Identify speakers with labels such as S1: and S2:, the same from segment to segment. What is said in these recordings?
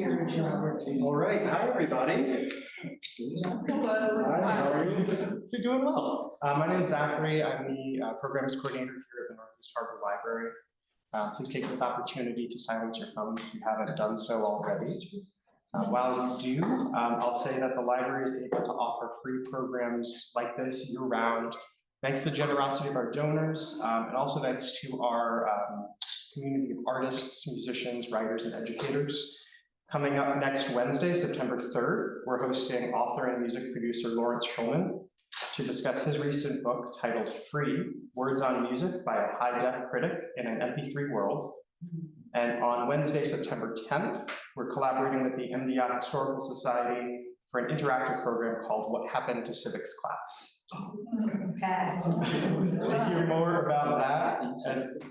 S1: All right, hi everybody. Hello. Hi, how are you? You're doing well. My name is Zachary. I'm the programs coordinator here at the Northeast Harbor Library. Please take this opportunity to silence your phones if you haven't done so already. While you do, I'll say that the library is able to offer free programs like this year-round, thanks to the generosity of our donors, and also thanks to our community of artists, musicians, writers, and educators. Coming up next Wednesday, September 3rd, we're hosting author and music producer Lawrence Schulman to discuss his recent book titled Free, Words on Music by a High-Def Critic in an MP3 World. And on Wednesday, September 10th, we're collaborating with the MDI Historical Society for an interactive program called What Happened to Civics Class. To hear more about that and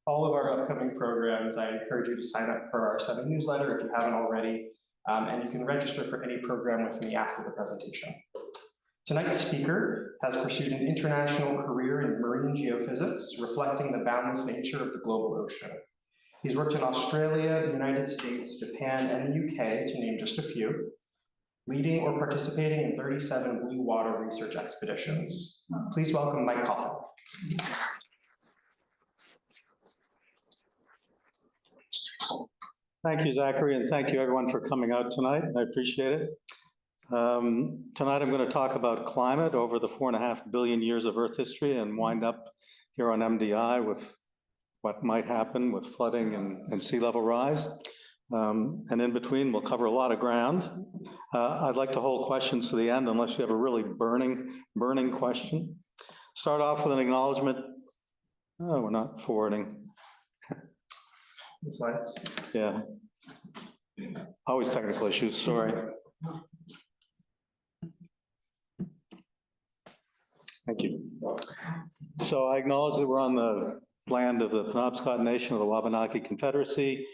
S1: all of our upcoming programs, I encourage you to sign up for our Sunday newsletter if you haven't already, and you can register for any program with me after the presentation. Tonight's speaker has pursued an international career in marine geophysics, reflecting the boundless nature of the global ocean. He's worked in Australia, the United States, Japan, and the UK, to name just a few, leading or participating in 37 blue water research expeditions. Please welcome Mike Coffin.
S2: Thank you, Zachary, and thank you everyone for coming out tonight. I appreciate it. Tonight I'm going to talk about climate over the 4.5 billion years of Earth history and wind up here on MDI with what might happen with flooding and sea level rise. And in between, we'll cover a lot of ground. I'd like to hold questions to the end unless you have a really burning question. Start off with an acknowledgement. Oh, we're not forwarding.
S1: The slides.
S2: Yeah. Always technical issues, sorry. Thank you. So I acknowledge that we're on the land of the Penobscot Nation of the Wabanaki Confederacy.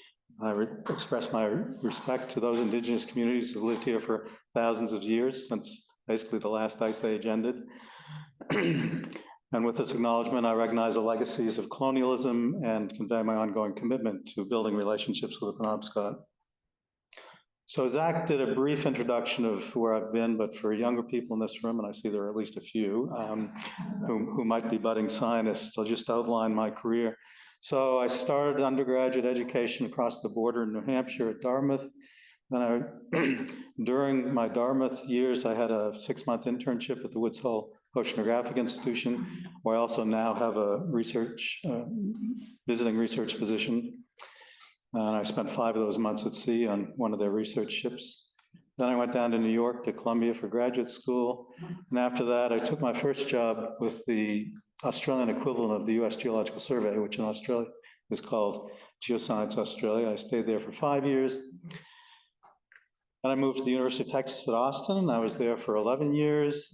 S2: I express my respect to those indigenous communities who lived here for thousands of years, since basically the last ice age ended. And with this acknowledgement, I recognize the legacies of colonialism and convey my ongoing commitment to building relationships with the Penobscot. So Zach did a brief introduction of where I've been, but for younger people in this room, and I see there are at least a few who might be budding scientists, I'll just outline my career. So I started undergraduate education across the border in New Hampshire at Dartmouth. Then during my Dartmouth years, I had a 6-month internship at the Woods Hole Oceanographic Institution, where I also now have a visiting research position. And I spent 5 of those months at sea on one of their research ships. Then I went down to New York to Columbia for graduate school. And after that, I took my first job with the Australian equivalent of the US Geological Survey, which in Australia is called Geoscience Australia. I stayed there for 5 years. Then I moved to the University of Texas at Austin. I was there for 11 years.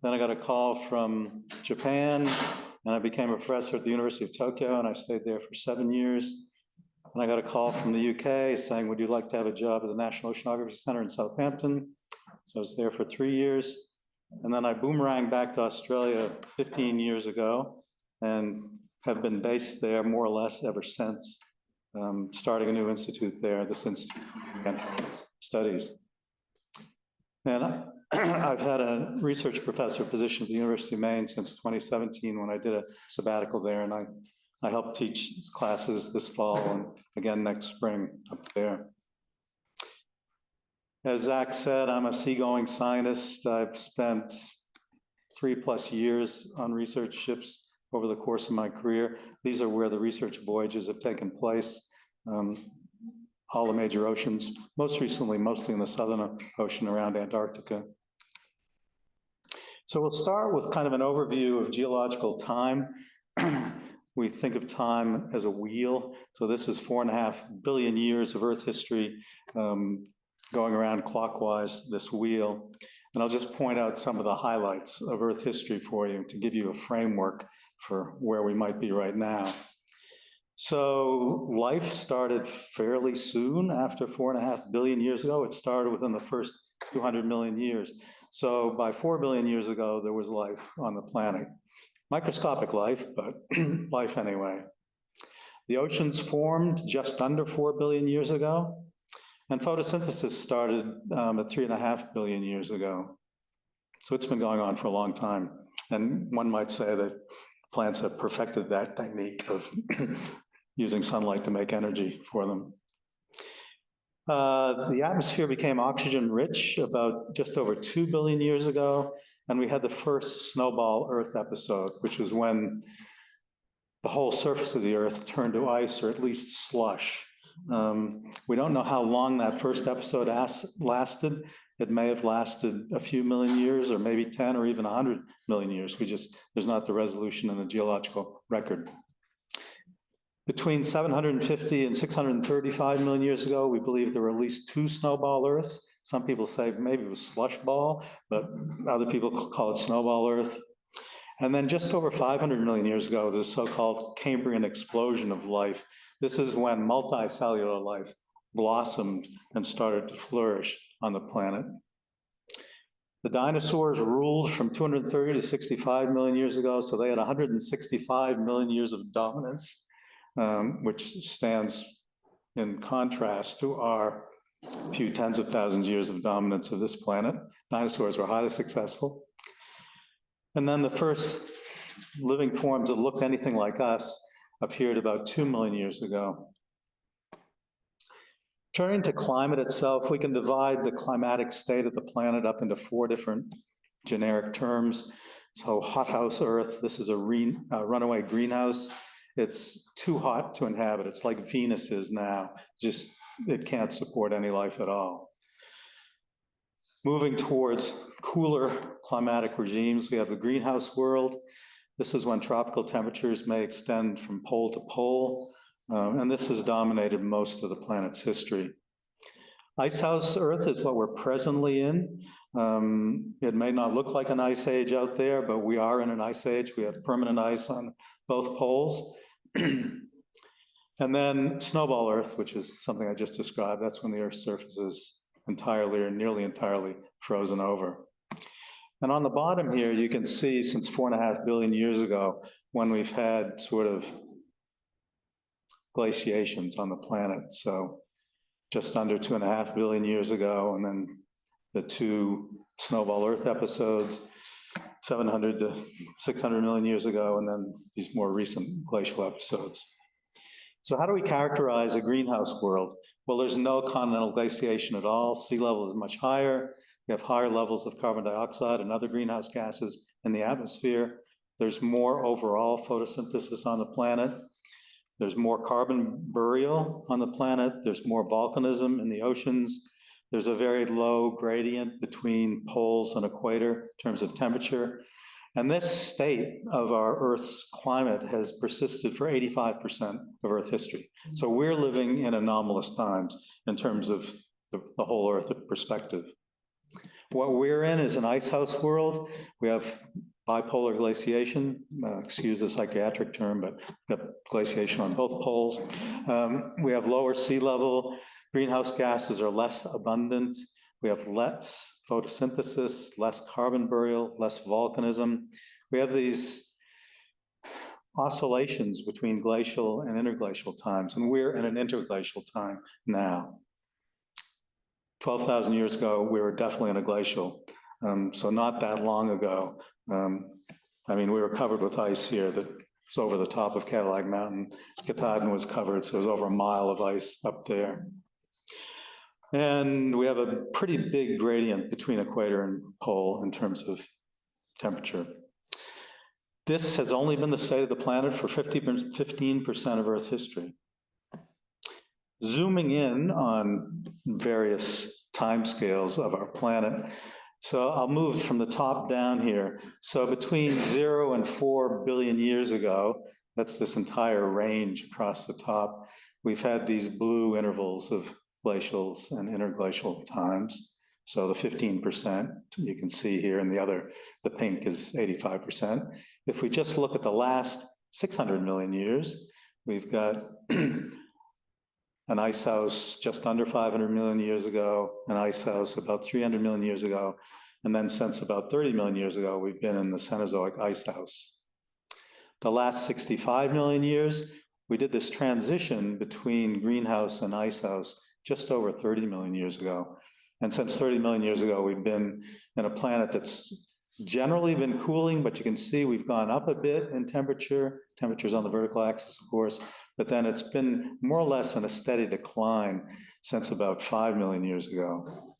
S2: Then I got a call from Japan, and I became a professor at the University of Tokyo, and I stayed there for 7 years. And I got a call from the UK saying, would you like to have a job at the National Oceanography Center in Southampton? So I was there for 3 years. And then I boomeranged back to Australia 15 years ago and have been based there more or less ever since, starting a new institute there, this Institute of Studies. And I've had a research professor position at the University of Maine since 2017 when I did a sabbatical there, and I helped teach classes this fall and again next spring up there. As Zach said, I'm a seagoing scientist. I've spent 3+ years on research ships over the course of my career. These are where the research voyages have taken place. All the major oceans, most recently, mostly in the Southern Ocean around Antarctica. So we'll start with kind of an overview of geological time. We think of time as a wheel. So this is 4.5 billion years of Earth history going around clockwise, this wheel. And I'll just point out some of the highlights of Earth history for you to give you a framework for where we might be right now. So life started fairly soon after 4.5 billion years ago. It started within the first 200 million years. So by 4 billion years ago, there was life on the planet. Microscopic life, but life anyway. The oceans formed just under 4 billion years ago. And photosynthesis started at 3.5 billion years ago. So it's been going on for a long time. And one might say that plants have perfected that technique of using sunlight to make energy for them. The atmosphere became oxygen rich about just over 2 billion years ago, and we had the first snowball Earth episode, which was when the whole surface of the Earth turned to ice, or at least slush. We don't know how long that first episode lasted. It may have lasted a few million years, or maybe 10 or even 100 million years. There's not the resolution in the geological record. Between 750 and 635 million years ago, we believe there were at least 2 snowball Earths. Some people say maybe it was slush ball, but other people call it snowball Earth. And then just over 500 million years ago, the so-called Cambrian explosion of life. This is when multicellular life blossomed and started to flourish on the planet. The dinosaurs ruled from 230 to 65 million years ago, so they had 165 million years of dominance, which stands in contrast to our few tens of thousands of years of dominance of this planet. Dinosaurs were highly successful. And then the first living forms that looked anything like us appeared about 2 million years ago. Turning to climate itself, we can divide the climatic state of the planet up into 4 different generic terms. So hothouse Earth, this is a runaway greenhouse. It's too hot to inhabit. It's like Venus is now, just it can't support any life at all. Moving towards cooler climatic regimes, we have the greenhouse world. This is when tropical temperatures may extend from pole to pole, and this has dominated most of the planet's history. Icehouse Earth is what we're presently in. It may not look like an ice age out there, but we are in an ice age. We have permanent ice on both poles. And then snowball Earth, which is something I just described. That's when the Earth's surface is entirely or nearly entirely frozen over. And on the bottom here, you can see since 4.5 billion years ago, when we've had sort of glaciations on the planet. So just under 2.5 billion years ago, and then the 2 snowball Earth episodes, 700 to 600 million years ago, and then these more recent glacial episodes. So how do we characterize a greenhouse world? Well, there's no continental glaciation at all. Sea level is much higher. We have higher levels of carbon dioxide and other greenhouse gases in the atmosphere. There's more overall photosynthesis on the planet. There's more carbon burial on the planet. There's more volcanism in the oceans. There's a very low gradient between poles and equator in terms of temperature. And this state of our Earth's climate has persisted for 85% of Earth history. So we're living in anomalous times in terms of the whole Earth perspective. What we're in is an icehouse world. We have bipolar glaciation, excuse the psychiatric term, but we have glaciation on both poles. We have lower sea level. Greenhouse gases are less abundant. We have less photosynthesis, less carbon burial, less volcanism. We have these oscillations between glacial and interglacial times, and we're in an interglacial time now. 12,000 years ago, we were definitely in a glacial, so not that long ago. I mean, we were covered with ice here that was over the top of Cadillac Mountain. Katahdin was covered, so it was over a mile of ice up there. And we have a pretty big gradient between equator and pole in terms of temperature. This has only been the state of the planet for 15% of Earth history. Zooming in on various timescales of our planet. So I'll move from the top down here. So between 0 and 4 billion years ago, that's this entire range across the top, we've had these blue intervals of glacials and interglacial times. So the 15% you can see here, and the pink is 85%. If we just look at the last 600 million years, we've got an icehouse just under 500 million years ago, an icehouse about 300 million years ago, and then since about 30 million years ago, we've been in the Cenozoic icehouse. The last 65 million years, we did this transition between greenhouse and icehouse just over 30 million years ago. And since 30 million years ago, we've been in a planet that's generally been cooling, but you can see we've gone up a bit in temperature. Temperature's on the vertical axis, of course, but then it's been more or less in a steady decline since about 5 million years ago.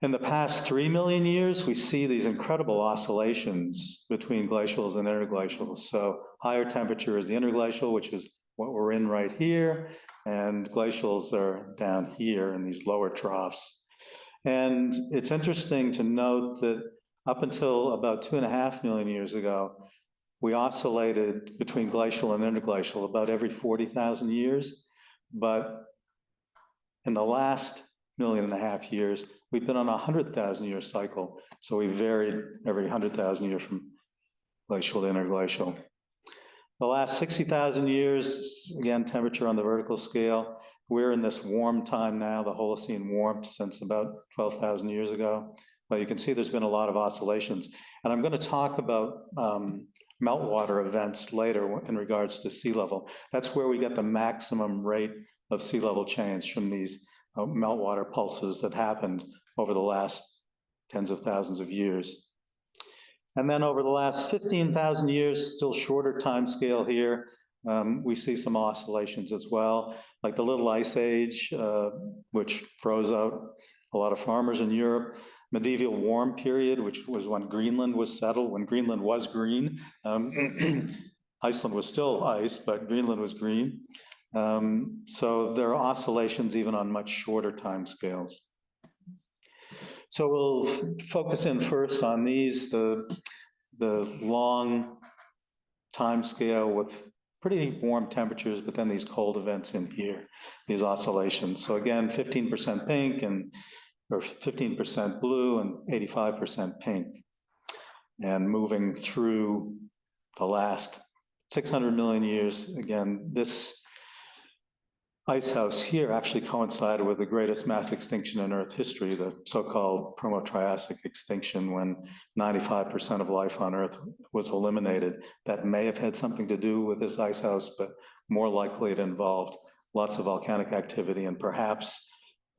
S2: In the past 3 million years, we see these incredible oscillations between glacials and interglacials. So higher temperature is the interglacial, which is what we're in right here, and glacials are down here in these lower troughs. And it's interesting to note that up until about 2.5 million years ago, we oscillated between glacial and interglacial about every 40,000 years. But in the last 1.5 million years, we've been on a 100,000-year cycle. So we varied every 100,000 years from glacial to interglacial. The last 60,000 years, again, temperature on the vertical scale, we're in this warm time now, the Holocene warmth since about 12,000 years ago. But you can see there's been a lot of oscillations. And I'm going to talk about meltwater events later in regards to sea level. That's where we get the maximum rate of sea level change from these meltwater pulses that happened over the last tens of thousands of years. And then over the last 15,000 years, still shorter time scale here, we see some oscillations as well, like the Little Ice Age, which froze out a lot of farmers in Europe. Medieval warm period, which was when Greenland was settled, when Greenland was green. Iceland was still ice, but Greenland was green. So there are oscillations even on much shorter time scales. So we'll focus in first on these, the long time scale with pretty warm temperatures, but then these cold events in here, these oscillations. So again, 15% pink or 15% blue and 85% pink. And moving through the last 600 million years, again, this icehouse here actually coincided with the greatest mass extinction in Earth history, the so-called Proto-Triassic extinction, when 95% of life on Earth was eliminated. That may have had something to do with this icehouse, but more likely it involved lots of volcanic activity and perhaps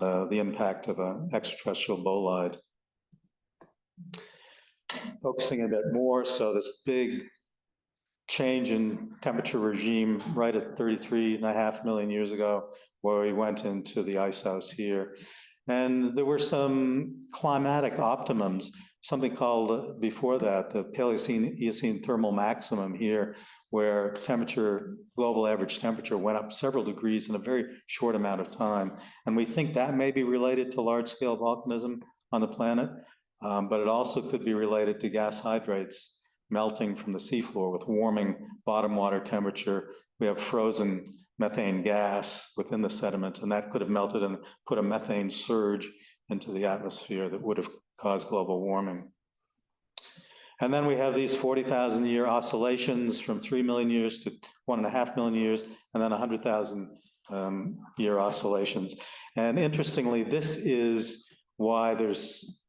S2: the impact of an extraterrestrial bolide. Focusing a bit more, so this big change in temperature regime right at 33.5 million years ago, where we went into the icehouse here. And there were some climatic optimums, something called, before that, the Paleocene-Eocene thermal maximum here, where temperature, global average temperature went up several degrees in a very short amount of time. And we think that may be related to large-scale volcanism on the planet, but it also could be related to gas hydrates melting from the seafloor with warming bottom water temperature. We have frozen methane gas within the sediment, and that could have melted and put a methane surge into the atmosphere that would have caused global warming. And then we have these 40,000 year oscillations from 3 million years to 1.5 million years, and then 100,000 year oscillations. And interestingly, this is why there's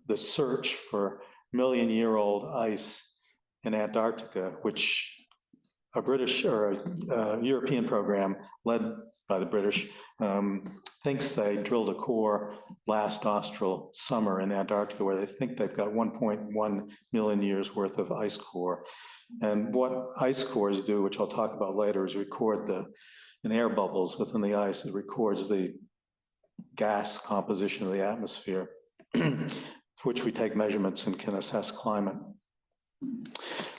S2: the search for million-year-old ice in Antarctica, which a British or a European program led by the British thinks they drilled a core last austral summer in Antarctica, where they think they've got 1.1 million years worth of ice core. And what ice cores do, which I'll talk about later, is record in air bubbles within the ice. It records the gas composition of the atmosphere, which we take measurements and can assess climate.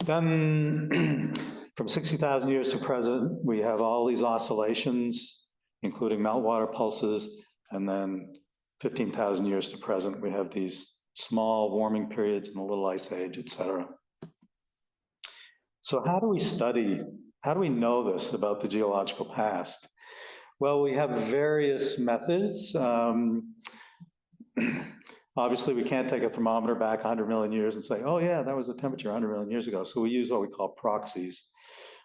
S2: Then from 60,000 years to present, we have all these oscillations, including meltwater pulses, and then 15,000 years to present, we have these small warming periods in the Little Ice Age, et cetera. So how do we know this about the geological past? Well, we have various methods. Obviously, we can't take a thermometer back 100 million years and say, oh yeah, that was the temperature 100 million years ago. So we use what we call proxies.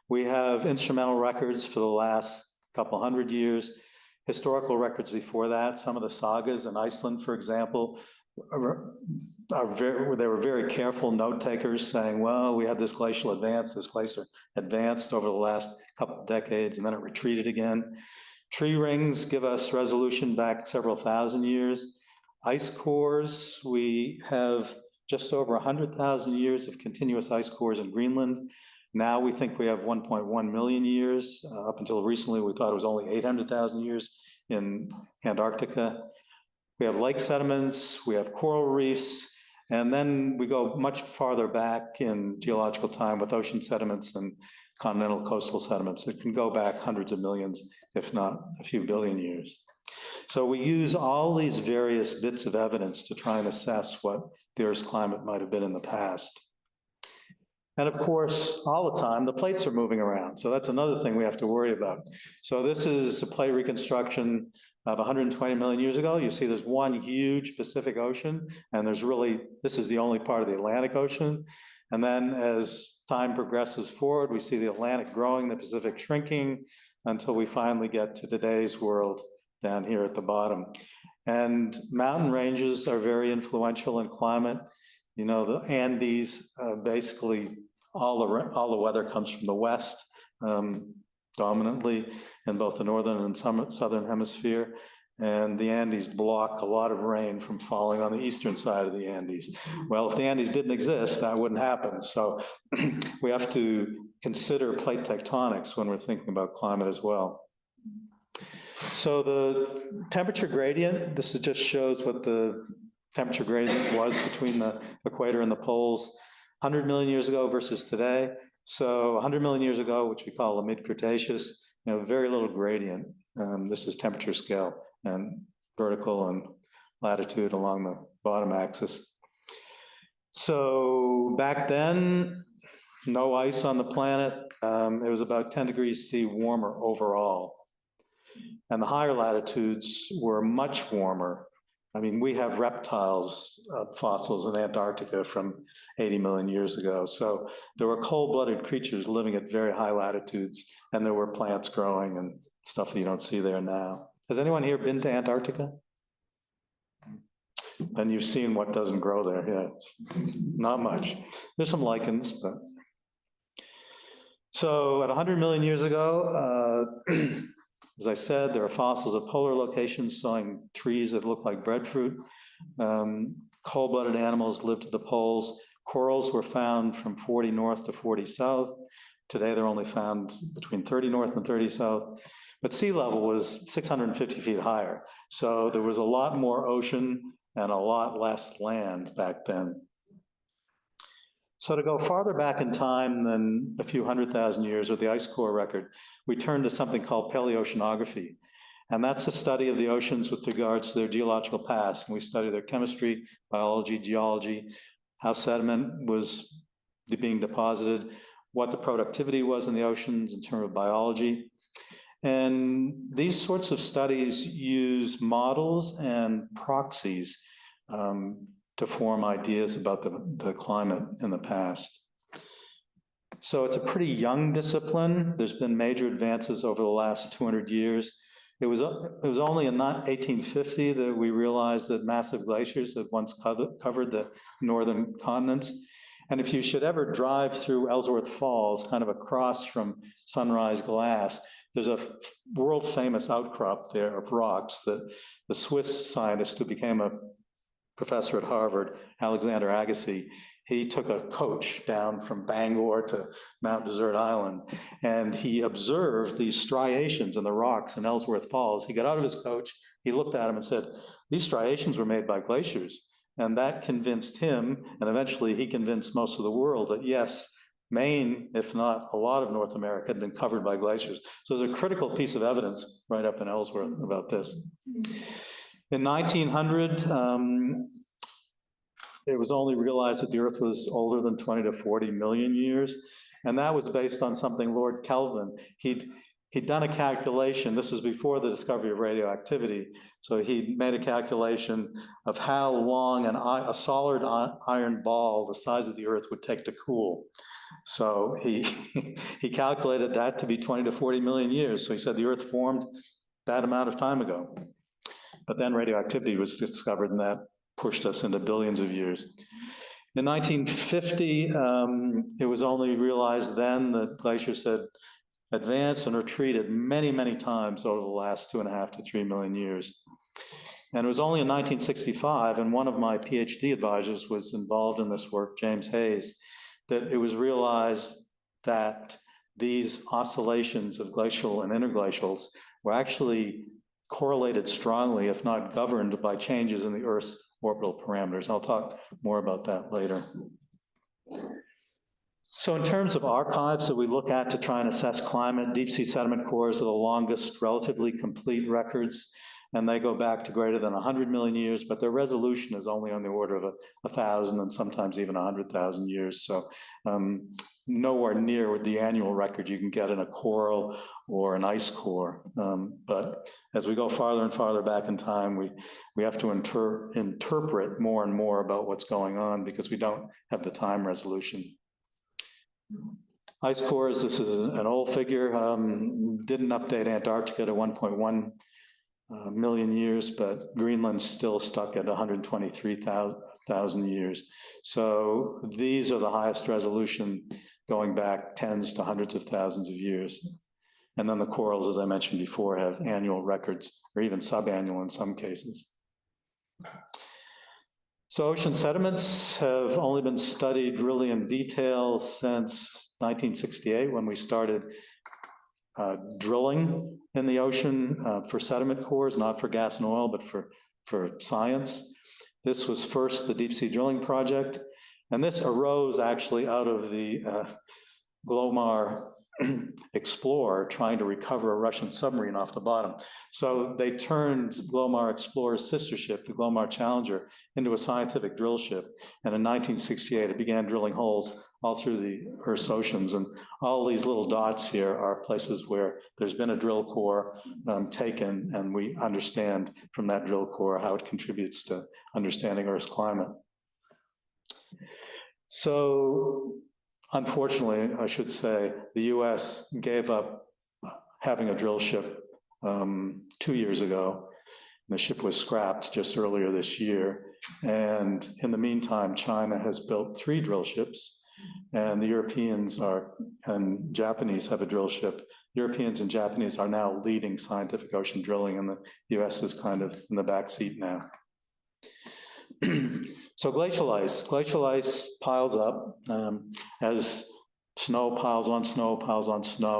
S2: We have instrumental records for the last couple hundred years, historical records before that. Some of the sagas in Iceland, for example, they were very careful note takers, saying, well, we had this glacial advance, this glacier advanced over the last couple of decades, and then it retreated again. Tree rings give us resolution back several thousand years. Ice cores, we have just over 100,000 years of continuous ice cores in Greenland. Now we think we have 1.1 million years. Up until recently, we thought it was only 800,000 years in Antarctica. We have lake sediments, we have coral reefs, and then we go much farther back in geological time with ocean sediments and continental coastal sediments. It can go back hundreds of millions, if not a few billion years. So we use all these various bits of evidence to try and assess what the Earth's climate might have been in the past. And of course, all the time, the plates are moving around. So that's another thing we have to worry about. So this is a plate reconstruction of 120 million years ago. You see there's one huge Pacific Ocean, and this is the only part of the Atlantic Ocean. And then as time progresses forward, we see the Atlantic growing, the Pacific shrinking, until we finally get to today's world down here at the bottom. And mountain ranges are very influential in climate. You know, the Andes, basically all the weather comes from the west, dominantly in both the northern and southern hemisphere. And the Andes block a lot of rain from falling on the eastern side of the Andes. Well, if the Andes didn't exist, that wouldn't happen. So we have to consider plate tectonics when we're thinking about climate as well. So the temperature gradient, this just shows what the temperature gradient was between the equator and the poles 100 million years ago versus today. So 100 million years ago, which we call the mid-Cretaceous, very little gradient. This is temperature scale and vertical and latitude along the bottom axis. So back then, no ice on the planet. It was about 10 degrees C warmer overall. And the higher latitudes were much warmer. I mean, we have reptiles, fossils in Antarctica from 80 million years ago. So there were cold-blooded creatures living at very high latitudes, and there were plants growing and stuff that you don't see there now. Has anyone here been to Antarctica? Then you've seen what doesn't grow there. Yeah, not much. There's some lichens, but. So at 100 million years ago, as I said, there are fossils at polar locations showing trees that look like breadfruit. Cold-blooded animals lived at the poles. Corals were found from 40 north to 40 south. Today, they're only found between 30 north and 30 south. But sea level was 650 feet higher. So there was a lot more ocean and a lot less land back then. So to go farther back in time than a few 100,000 years with the ice core record, we turn to something called paleoceanography. And that's the study of the oceans with regards to their geological past. And we study their chemistry, biology, geology, how sediment was being deposited, what the productivity was in the oceans in terms of biology. And these sorts of studies use models and proxies to form ideas about the climate in the past. So it's a pretty young discipline. There's been major advances over the last 200 years. It was only in 1850 that we realized that massive glaciers had once covered the northern continents. And if you should ever drive through Ellsworth Falls, kind of across from Sunrise Glass, there's a world-famous outcrop there of rocks that the Swiss scientist who became a professor at Harvard, Alexander Agassiz, he took a coach down from Bangor to Mount Desert Island, and he observed these striations in the rocks in Ellsworth Falls. He got out of his coach, he looked at them and said, these striations were made by glaciers. And that convinced him, and eventually he convinced most of the world that yes, Maine, if not a lot of North America, had been covered by glaciers. So there's a critical piece of evidence right up in Ellsworth about this. In 1900, it was only realized that the Earth was older than 20 to 40 million years. And that was based on something Lord Kelvin. He'd done a calculation. This was before the discovery of radioactivity. So he made a calculation of how long a solid iron ball the size of the Earth would take to cool. So he calculated that to be 20 to 40 million years. So he said the Earth formed that amount of time ago. But then radioactivity was discovered, and that pushed us into billions of years. In 1950, it was only realized then that glaciers had advanced and retreated many, many times over the last 2.5 to 3 million years. And it was only in 1965, and one of my PhD advisors was involved in this work, James Hayes, that it was realized that these oscillations of glacial and interglacials were actually correlated strongly, if not governed, by changes in the Earth's orbital parameters. I'll talk more about that later. So in terms of archives that we look at to try and assess climate, deep sea sediment cores are the longest relatively complete records, and they go back to greater than 100 million years, but their resolution is only on the order of 1,000 and sometimes even 100,000 years. So nowhere near the annual record you can get in a coral or an ice core. But as we go farther and farther back in time, we have to interpret more and more about what's going on because we don't have the time resolution. Ice cores, this is an old figure, didn't update Antarctica to 1.1 million years, but Greenland's still stuck at 123,000 years. So these are the highest resolution going back tens to hundreds of thousands of years. And then the corals, as I mentioned before, have annual records or even subannual in some cases. So ocean sediments have only been studied really in detail since 1968 when we started drilling in the ocean for sediment cores, not for gas and oil, but for science. This was first the deep sea drilling project, and this arose actually out of the Glomar Explorer trying to recover a Russian submarine off the bottom. So they turned Glomar Explorer's sister ship, the Glomar Challenger, into a scientific drill ship. And in 1968, it began drilling holes all through the Earth's oceans. And all these little dots here are places where there's been a drill core taken, and we understand from that drill core how it contributes to understanding Earth's climate. So unfortunately, I should say, the US gave up having a drill ship 2 years ago. The ship was scrapped just earlier this year. And in the meantime, China has built 3 drill ships, and the Europeans and Japanese have a drill ship. Europeans and Japanese are now leading scientific ocean drilling, and the US is kind of in the back seat now. So glacial ice piles up as snow piles on snow,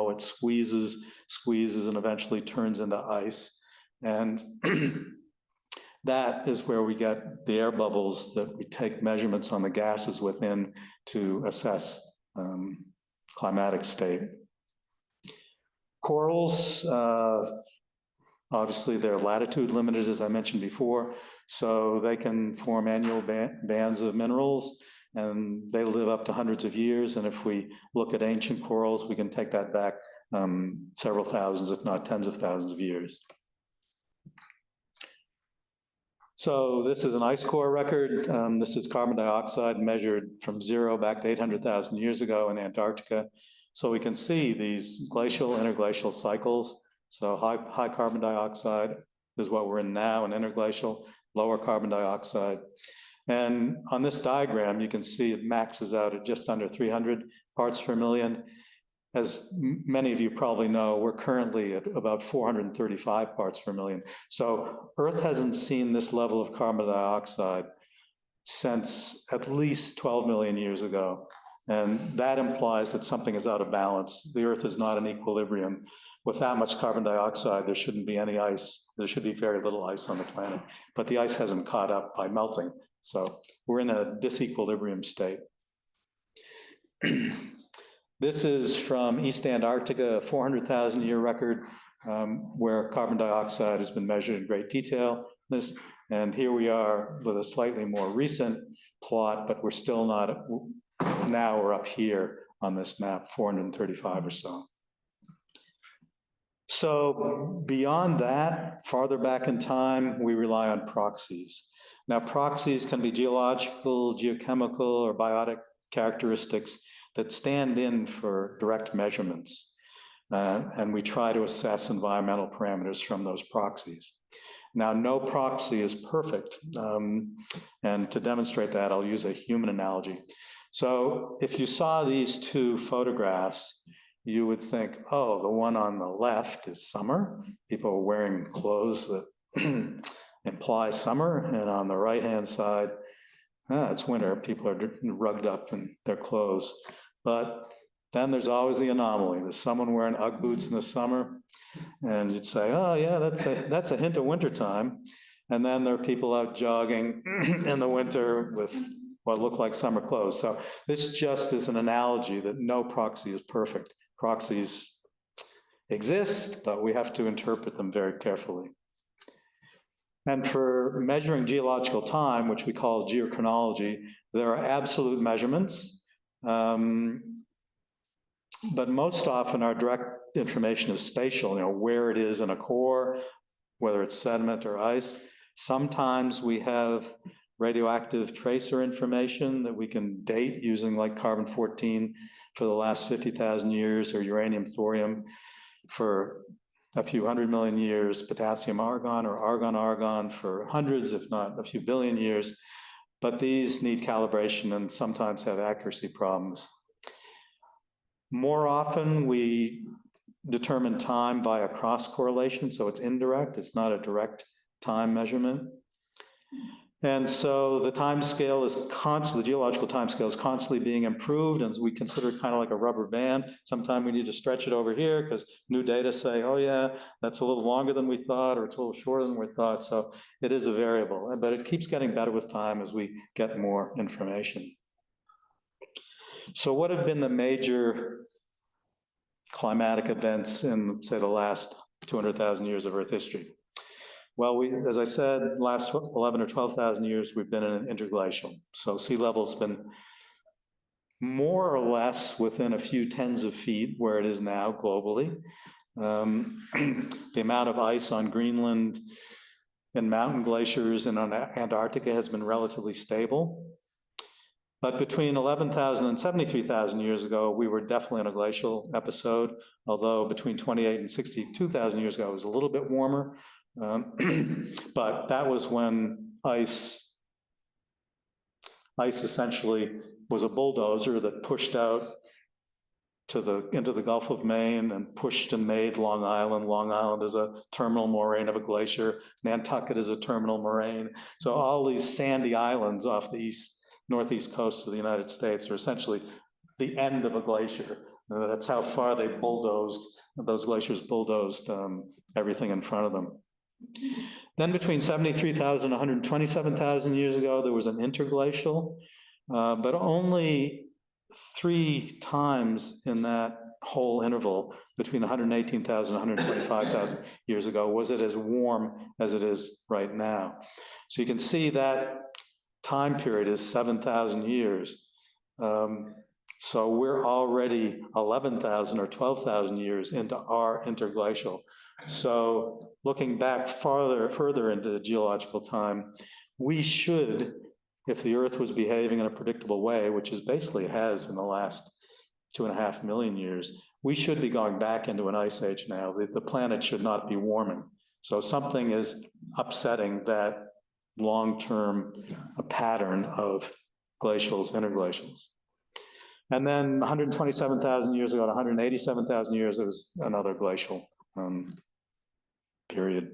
S2: it squeezes, and eventually turns into ice. And that is where we get the air bubbles that we take measurements on the gases within to assess climatic state. Corals, obviously, they're latitude limited, as I mentioned before, so they can form annual bands of minerals, and they live up to hundreds of years. And if we look at ancient corals, we can take that back several thousands, if not tens of thousands of years. So this is an ice core record. This is carbon dioxide measured from 0 back to 800,000 years ago in Antarctica. So we can see these glacial, interglacial cycles. So high carbon dioxide is what we're in now, in interglacial, lower carbon dioxide. And on this diagram, you can see it maxes out at just under 300 parts per million. As many of you probably know, we're currently at about 435 parts per million. So Earth hasn't seen this level of carbon dioxide since at least 12 million years ago. And that implies that something is out of balance. The Earth is not in equilibrium. With that much carbon dioxide, there shouldn't be any ice. There should be very little ice on the planet, but the ice hasn't caught up by melting. So we're in a disequilibrium state. This is from East Antarctica, a 400,000 year record where carbon dioxide has been measured in great detail. And here we are with a slightly more recent plot, but we're still not, now we're up here on this map, 435 or so. So beyond that, farther back in time, we rely on proxies. Now, proxies can be geological, geochemical, or biotic characteristics that stand in for direct measurements. And we try to assess environmental parameters from those proxies. Now, no proxy is perfect. And to demonstrate that, I'll use a human analogy. So if you saw these 2 photographs, you would think, oh, the one on the left is summer. People are wearing clothes that imply summer. And on the right-hand side, it's winter. People are rugged up in their clothes. But then there's always the anomaly. There's someone wearing Ugg boots in the summer, and you'd say, oh yeah, that's a hint of wintertime. And then there are people out jogging in the winter with what look like summer clothes. So this just is an analogy that no proxy is perfect. Proxies exist, but we have to interpret them very carefully. And for measuring geological time, which we call geochronology, there are absolute measurements. But most often our direct information is spatial, where it is in a core, whether it's sediment or ice. Sometimes we have radioactive tracer information that we can date using like carbon-14 for the last 50,000 years, or uranium, thorium for a few 100 million years, potassium, argon, or argon for hundreds, if not a few billion years. But these need calibration and sometimes have accuracy problems. More often, we determine time via cross correlation, so it's indirect, it's not a direct time measurement. And so the time scale is constantly, the geological time scale is constantly being improved, and we consider it kind of like a rubber band. Sometimes we need to stretch it over here because new data say, oh yeah, that's a little longer than we thought, or it's a little shorter than we thought. So it is a variable, but it keeps getting better with time as we get more information. So what have been the major climatic events in, say, the last 200,000 years of Earth history? Well, as I said, last 11 or 12,000 years, we've been in an interglacial. So sea level's been more or less within a few tens of feet where it is now globally. The amount of ice on Greenland and mountain glaciers and on Antarctica has been relatively stable. But between 11,000 and 73,000 years ago, we were definitely in a glacial episode, although between 28 and 62,000 years ago, it was a little bit warmer. But that was when ice essentially was a bulldozer that pushed out into the Gulf of Maine and pushed and made Long Island. Long Island is a terminal moraine of a glacier. Nantucket is a terminal moraine. So all these sandy islands off the northeast coast of the United States are essentially the end of a glacier. That's how far they bulldozed, those glaciers bulldozed everything in front of them. Then between 73,000 and 127,000 years ago, there was an interglacial, but only 3 times in that whole interval between 118,000 and 125,000 years ago was it as warm as it is right now. So you can see that time period is 7,000 years. So we're already 11,000 or 12,000 years into our interglacial. So looking back further into geological time, we should, if the Earth was behaving in a predictable way, which it basically has in the last 2.5 million years, we should be going back into an ice age now. The planet should not be warming. So something is upsetting that long-term pattern of glacials, interglacials. And then 127,000 years ago to 187,000 years, it was another glacial period.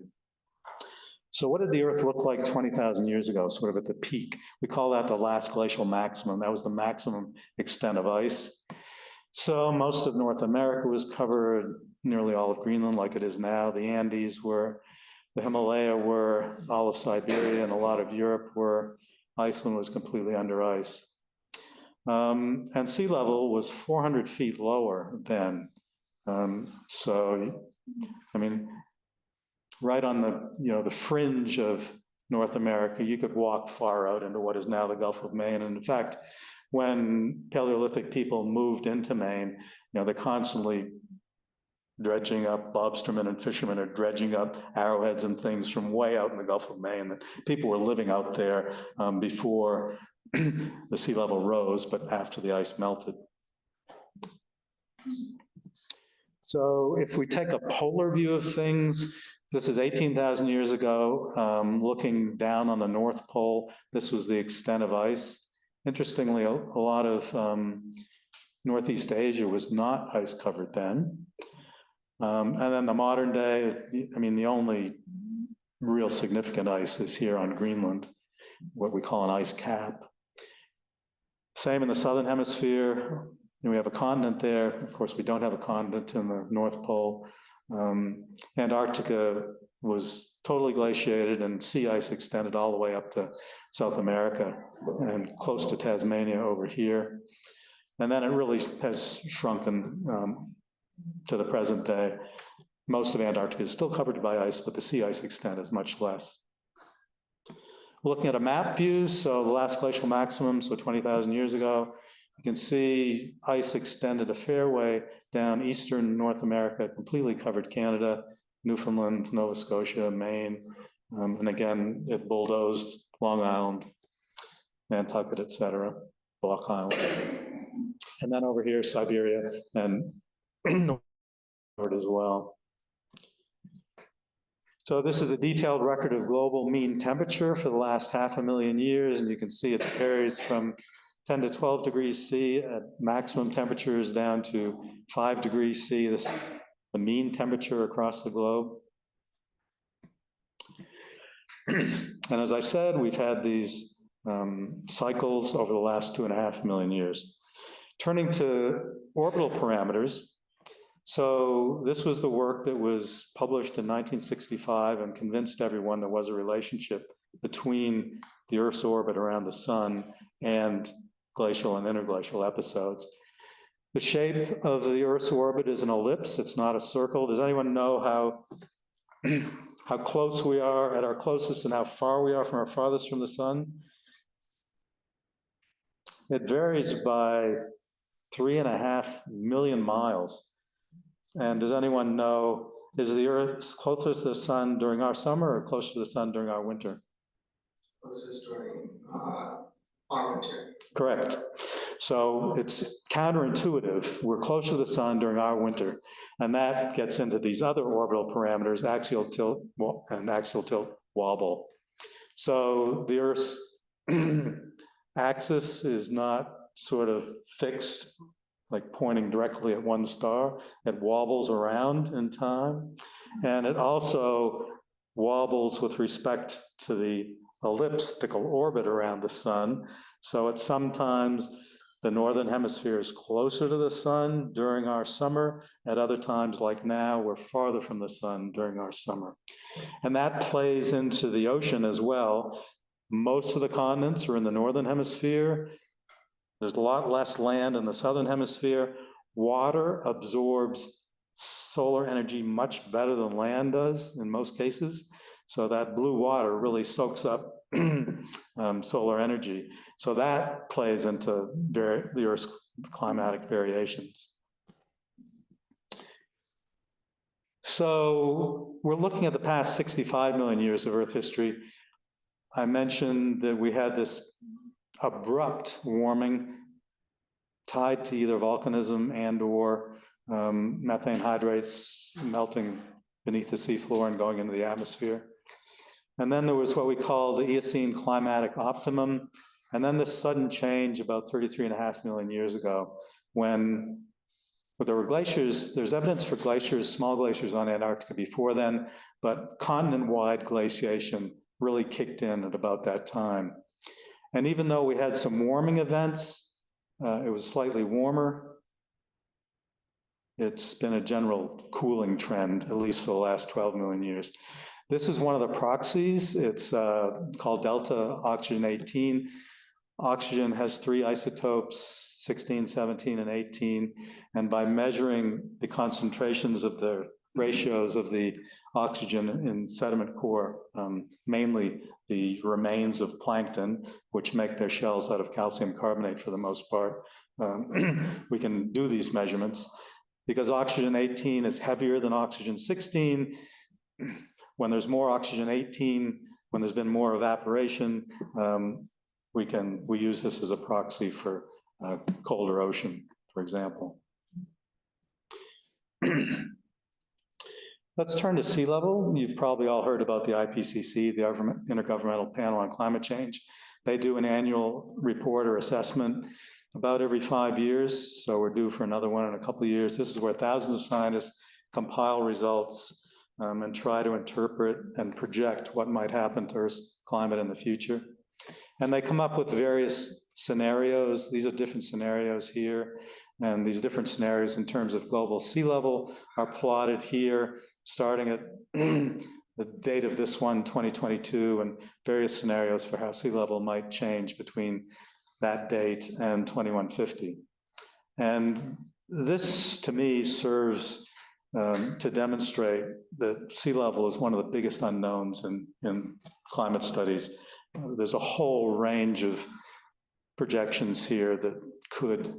S2: So what did the Earth look like 20,000 years ago, sort of at the peak? We call that the last glacial maximum. That was the maximum extent of ice. So most of North America was covered, nearly all of Greenland like it is now. The Andes were, the Himalaya were, all of Siberia and a lot of Europe were. Iceland was completely under ice. And sea level was 400 feet lower then. So, I mean, right on the the fringe of North America, you could walk far out into what is now the Gulf of Maine. And in fact, when Paleolithic people moved into Maine, they're constantly dredging up, lobstermen and fishermen are dredging up arrowheads and things from way out in the Gulf of Maine. That people were living out there before the sea level rose, but after the ice melted. So if we take a polar view of things, this is 18,000 years ago, looking down on the North Pole. This was the extent of ice. Interestingly, a lot of Northeast Asia was not ice covered then. And then the modern day, I mean, the only real significant ice is here on Greenland, what we call an ice cap. Same in the southern hemisphere. We have a continent there. Of course, we don't have a continent in the North Pole. Antarctica was totally glaciated, and sea ice extended all the way up to South America and close to Tasmania over here. And then it really has shrunken to the present day. Most of Antarctica is still covered by ice, but the sea ice extent is much less. Looking at a map view, so the last glacial maximum, so 20,000 years ago, you can see ice extended a fair way down eastern North America, completely covered Canada, Newfoundland, Nova Scotia, Maine, and again, it bulldozed Long Island, Nantucket, et cetera, Block Island. And then over here, Siberia and north as well. So this is a detailed record of global mean temperature for the last 500,000 years, and you can see it varies from 10 to 12 degrees C at maximum temperatures down to 5 degrees C. This is the mean temperature across the globe. And as I said, we've had these cycles over the last 2.5 million years. Turning to orbital parameters. So this was the work that was published in 1965 and convinced everyone there was a relationship between the Earth's orbit around the sun and glacial and interglacial episodes. The shape of the Earth's orbit is an ellipse, it's not a circle. Does anyone know how close we are at our closest and how far we are from our farthest from the sun? It varies by 3.5 million miles. And does anyone know, is the Earth closer to the sun during our summer or closer to the sun during our winter?
S1: Closest during our winter.
S2: Correct. So it's counterintuitive. We're closer to the sun during our winter. And that gets into these other orbital parameters, axial tilt and axial tilt wobble. So the Earth's axis is not sort of fixed, like pointing directly at one star. It wobbles around in time. And it also wobbles with respect to the elliptical orbit around the sun. So it's sometimes the northern hemisphere is closer to the sun during our summer. At other times, like now, we're farther from the sun during our summer. And that plays into the ocean as well. Most of the continents are in the northern hemisphere. There's a lot less land in the southern hemisphere. Water absorbs solar energy much better than land does in most cases. So that blue water really soaks up solar energy. So that plays into the Earth's climatic variations. So we're looking at the past 65 million years of Earth history. I mentioned that we had this abrupt warming tied to either volcanism and or methane hydrates melting beneath the seafloor and going into the atmosphere. And then there was what we call the Eocene climatic optimum. And then this sudden change about 33.5 million years ago when there were glaciers. There's evidence for glaciers, small glaciers on Antarctica before then, but continent-wide glaciation really kicked in at about that time. And even though we had some warming events, it was slightly warmer. It's been a general cooling trend, at least for the last 12 million years. This is one of the proxies. It's called delta oxygen 18. Oxygen has 3 isotopes, 16, 17, and 18. And by measuring the concentrations of the ratios of the oxygen in sediment core, mainly the remains of plankton, which make their shells out of calcium carbonate for the most part, we can do these measurements. Because oxygen 18 is heavier than oxygen 16, when there's more oxygen 18, when there's been more evaporation, we use this as a proxy for colder ocean, for example. Let's turn to sea level. You've probably all heard about the IPCC, the Intergovernmental Panel on Climate Change. They do an annual report or assessment. about every 5 years. So we're due for another one in a couple of years. This is where thousands of scientists compile results and try to interpret and project what might happen to Earth's climate in the future. And they come up with various scenarios. These are different scenarios here. And these different scenarios in terms of global sea level are plotted here, starting at the date of this one, 2022, and various scenarios for how sea level might change between that date and 2150. And this, to me, serves to demonstrate that sea level is one of the biggest unknowns in climate studies. There's a whole range of projections here that could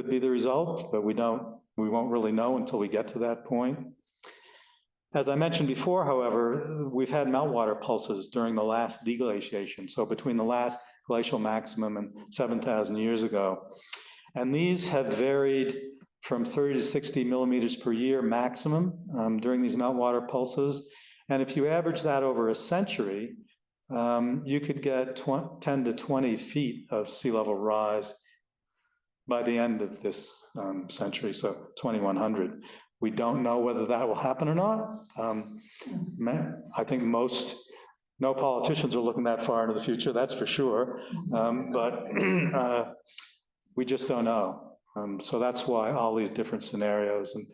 S2: be the result, but we won't really know until we get to that point. As I mentioned before, however, we've had meltwater pulses during the last deglaciation, so between the last glacial maximum and 7,000 years ago. And these have varied from 30 to 60 millimeters per year maximum during these meltwater pulses. And if you average that over a century, you could get 10 to 20 feet of sea level rise by the end of this century, so 2100. We don't know whether that will happen or not. I think no politicians are looking that far into the future, that's for sure. But we just don't know. So that's why all these different scenarios, and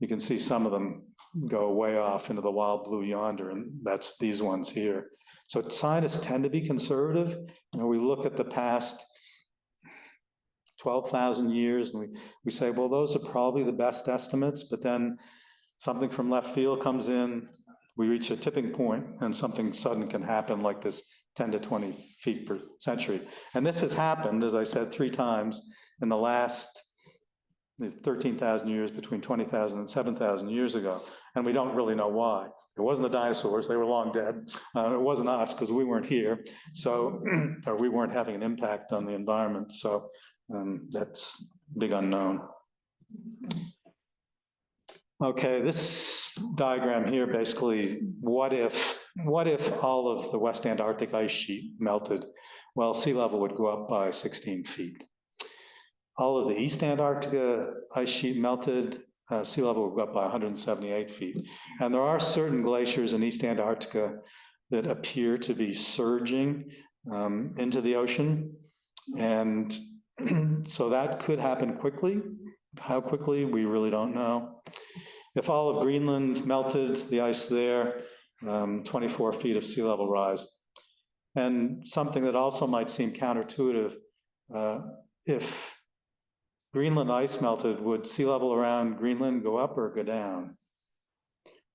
S2: you can see some of them go way off into the wild blue yonder, and that's these ones here. So scientists tend to be conservative. We look at the past 12,000 years, and we say, well, those are probably the best estimates, but then something from left field comes in, we reach a tipping point, and something sudden can happen like this 10 to 20 feet per century. And this has happened, as I said, 3 times in the last 13,000 years, between 20,000 and 7,000 years ago, and we don't really know why. It wasn't the dinosaurs, they were long dead. It wasn't us, because we weren't here, so, or we weren't having an impact on the environment, so that's a big unknown. Okay, this diagram here basically, what if all of the West Antarctic ice sheet melted? Well, sea level would go up by 16 feet. All of the East Antarctica ice sheet melted, sea level would go up by 178 feet. And there are certain glaciers in East Antarctica that appear to be surging into the ocean. And so that could happen quickly. How quickly, we really don't know. If all of Greenland melted, the ice there, 24 feet of sea level rise. And something that also might seem counterintuitive, if Greenland ice melted, would sea level around Greenland go up or go down?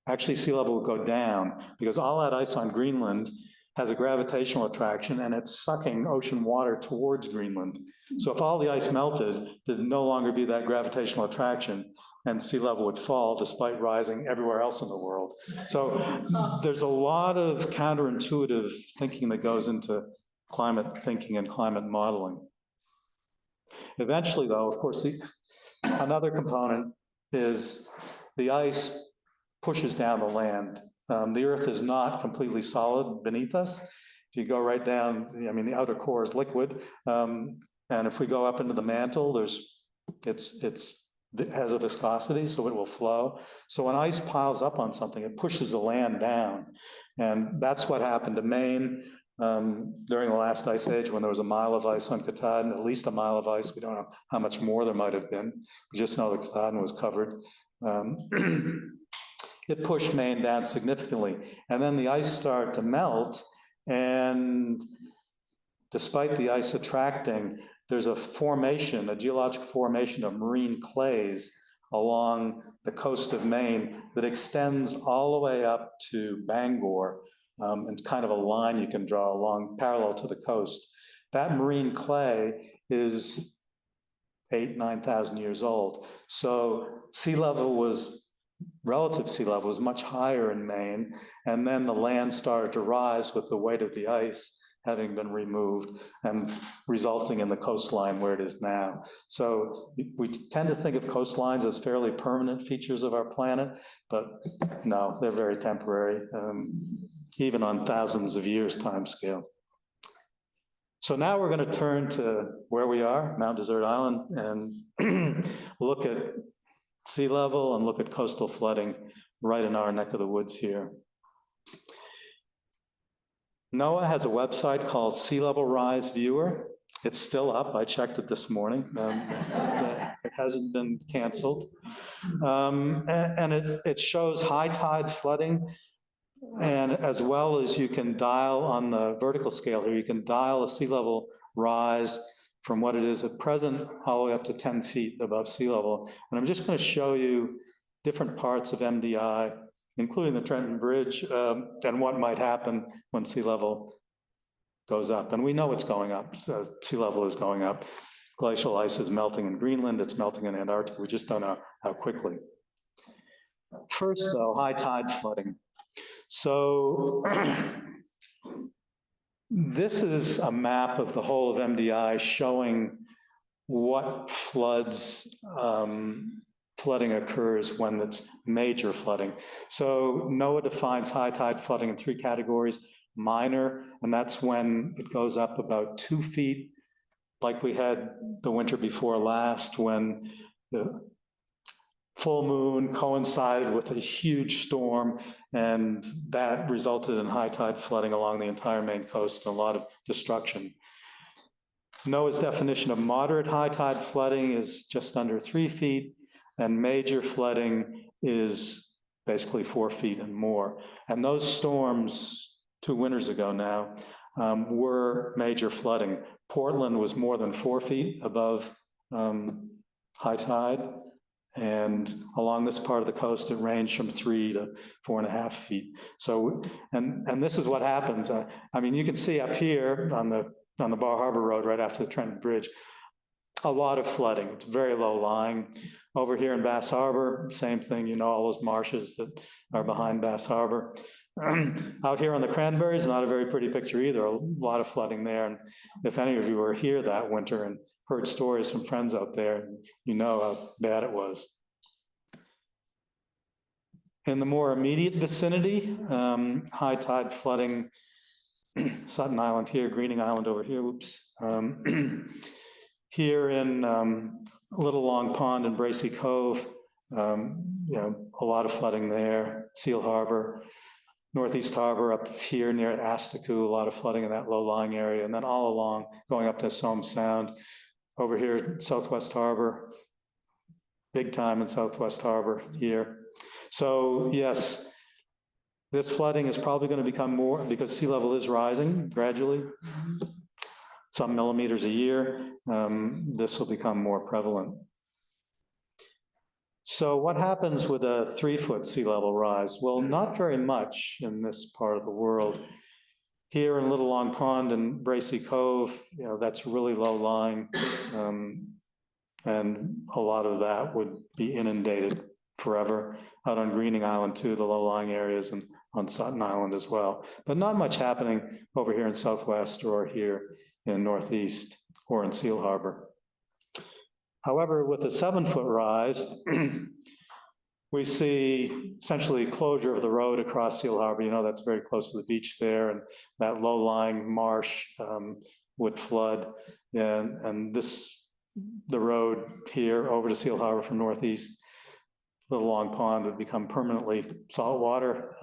S2: Actually, sea level would go down, because all that ice on Greenland has a gravitational attraction, and it's sucking ocean water towards Greenland. So if all the ice melted, there'd no longer be that gravitational attraction, and sea level would fall despite rising everywhere else in the world. So there's a lot of counterintuitive thinking that goes into climate thinking and climate modeling. Eventually, though, of course, another component is the ice pushes down the land. The Earth is not completely solid beneath us. If you go right down, I mean, the outer core is liquid, and if we go up into the mantle, it has a viscosity, so it will flow. So when ice piles up on something, it pushes the land down, and that's what happened to Maine during the last ice age, when there was a mile of ice on Katahdin, at least a mile of ice. We don't know how much more there might have been. We just know that Katahdin was covered. It pushed Maine down significantly. And then the ice started to melt, and despite the ice attracting, there's a formation, a geologic formation of marine clays along the coast of Maine that extends all the way up to Bangor. It's kind of a line you can draw along parallel to the coast. That marine clay is 8,000 to 9,000 years old. So relative sea level was much higher in Maine, and then the land started to rise with the weight of the ice having been removed and resulting in the coastline where it is now. So we tend to think of coastlines as fairly permanent features of our planet, but no, they're very temporary, even on thousands of years time scale. So now we're going to turn to where we are, Mount Desert Island, and look at sea level and look at coastal flooding right in our neck of the woods here. NOAA has a website called Sea Level Rise Viewer. It's still up. I checked it this morning. It hasn't been canceled. And it shows high tide flooding. And as well as you can dial on the vertical scale here, you can dial a sea level rise from what it is at present all the way up to 10 feet above sea level. And I'm just going to show you different parts of MDI, including the Trenton Bridge, and what might happen when sea level goes up. And we know it's going up. So sea level is going up. Glacial ice is melting in Greenland. It's melting in Antarctica. We just don't know how quickly. First, though, high tide flooding. So this is a map of the whole of MDI showing what flooding occurs when it's major flooding. So NOAA defines high tide flooding in 3 categories: minor, and that's when it goes up about 2 feet, like we had the winter before last, when the full moon coincided with a huge storm, and that resulted in high tide flooding along the entire Maine coast and a lot of destruction. NOAA's definition of moderate high tide flooding is just under 3 feet, and major flooding is basically 4 feet and more. And those storms 2 winters ago now were major flooding. Portland was more than 4 feet above high tide. And along this part of the coast, it ranged from 3 to 4.5 feet. So, and this is what happens. I mean, you can see up here on the Bar Harbor Road right after the Trenton Bridge, a lot of flooding. It's very low lying. Over here in Bass Harbor, same thing. You know, all those marshes that are behind Bass Harbor. Out here on the Cranberries, not a very pretty picture either. A lot of flooding there. And if any of you were here that winter and heard stories from friends out there, you know how bad it was. In the more immediate vicinity, high tide flooding, Sutton Island here, Greening Island over here, whoops. Here in Little Long Pond and Bracy Cove, you know, a lot of flooding there. Seal Harbor, Northeast Harbor up here near Astiku, a lot of flooding in that low-lying area, and then all along going up to Somme Sound. Over here, Southwest Harbor, big time in Southwest Harbor here. So yes, this flooding is probably going to become more because sea level is rising gradually, some millimeters a year. This will become more prevalent. So what happens with a 3-foot sea level rise? Well, not very much in this part of the world. Here in Little Long Pond and Bracy Cove, you know, that's really low lying, and a lot of that would be inundated forever. Out on Greening Island too, the low lying areas, and on Sutton Island as well. But not much happening over here in Southwest or here in Northeast or in Seal Harbor. However, with a 7-foot rise, we see essentially closure of the road across Seal Harbor. You know, that's very close to the beach there, and that low-lying marsh would flood. And the road here over to Seal Harbor from Northeast, Little Long Pond would become permanently saltwater.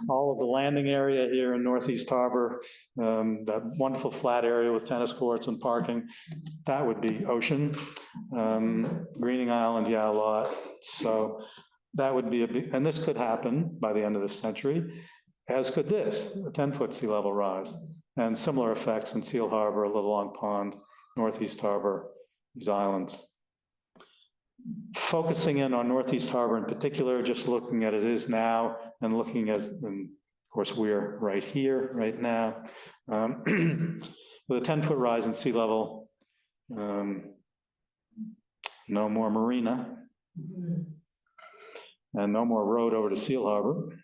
S2: All of the landing area here in Northeast Harbor, that wonderful flat area with tennis courts and parking, that would be ocean. Greening Island, yeah, a lot. So that would be a big, and this could happen by the end of this century, as could this, a 10-foot sea level rise. And similar effects in Seal Harbor, Little Long Pond, Northeast Harbor, these islands. Focusing in on Northeast Harbor in particular, just looking at it is now, and looking as, and of course, we're right here, right now, with a 10-foot rise in sea level, no more marina, and no more road over to Seal Harbor.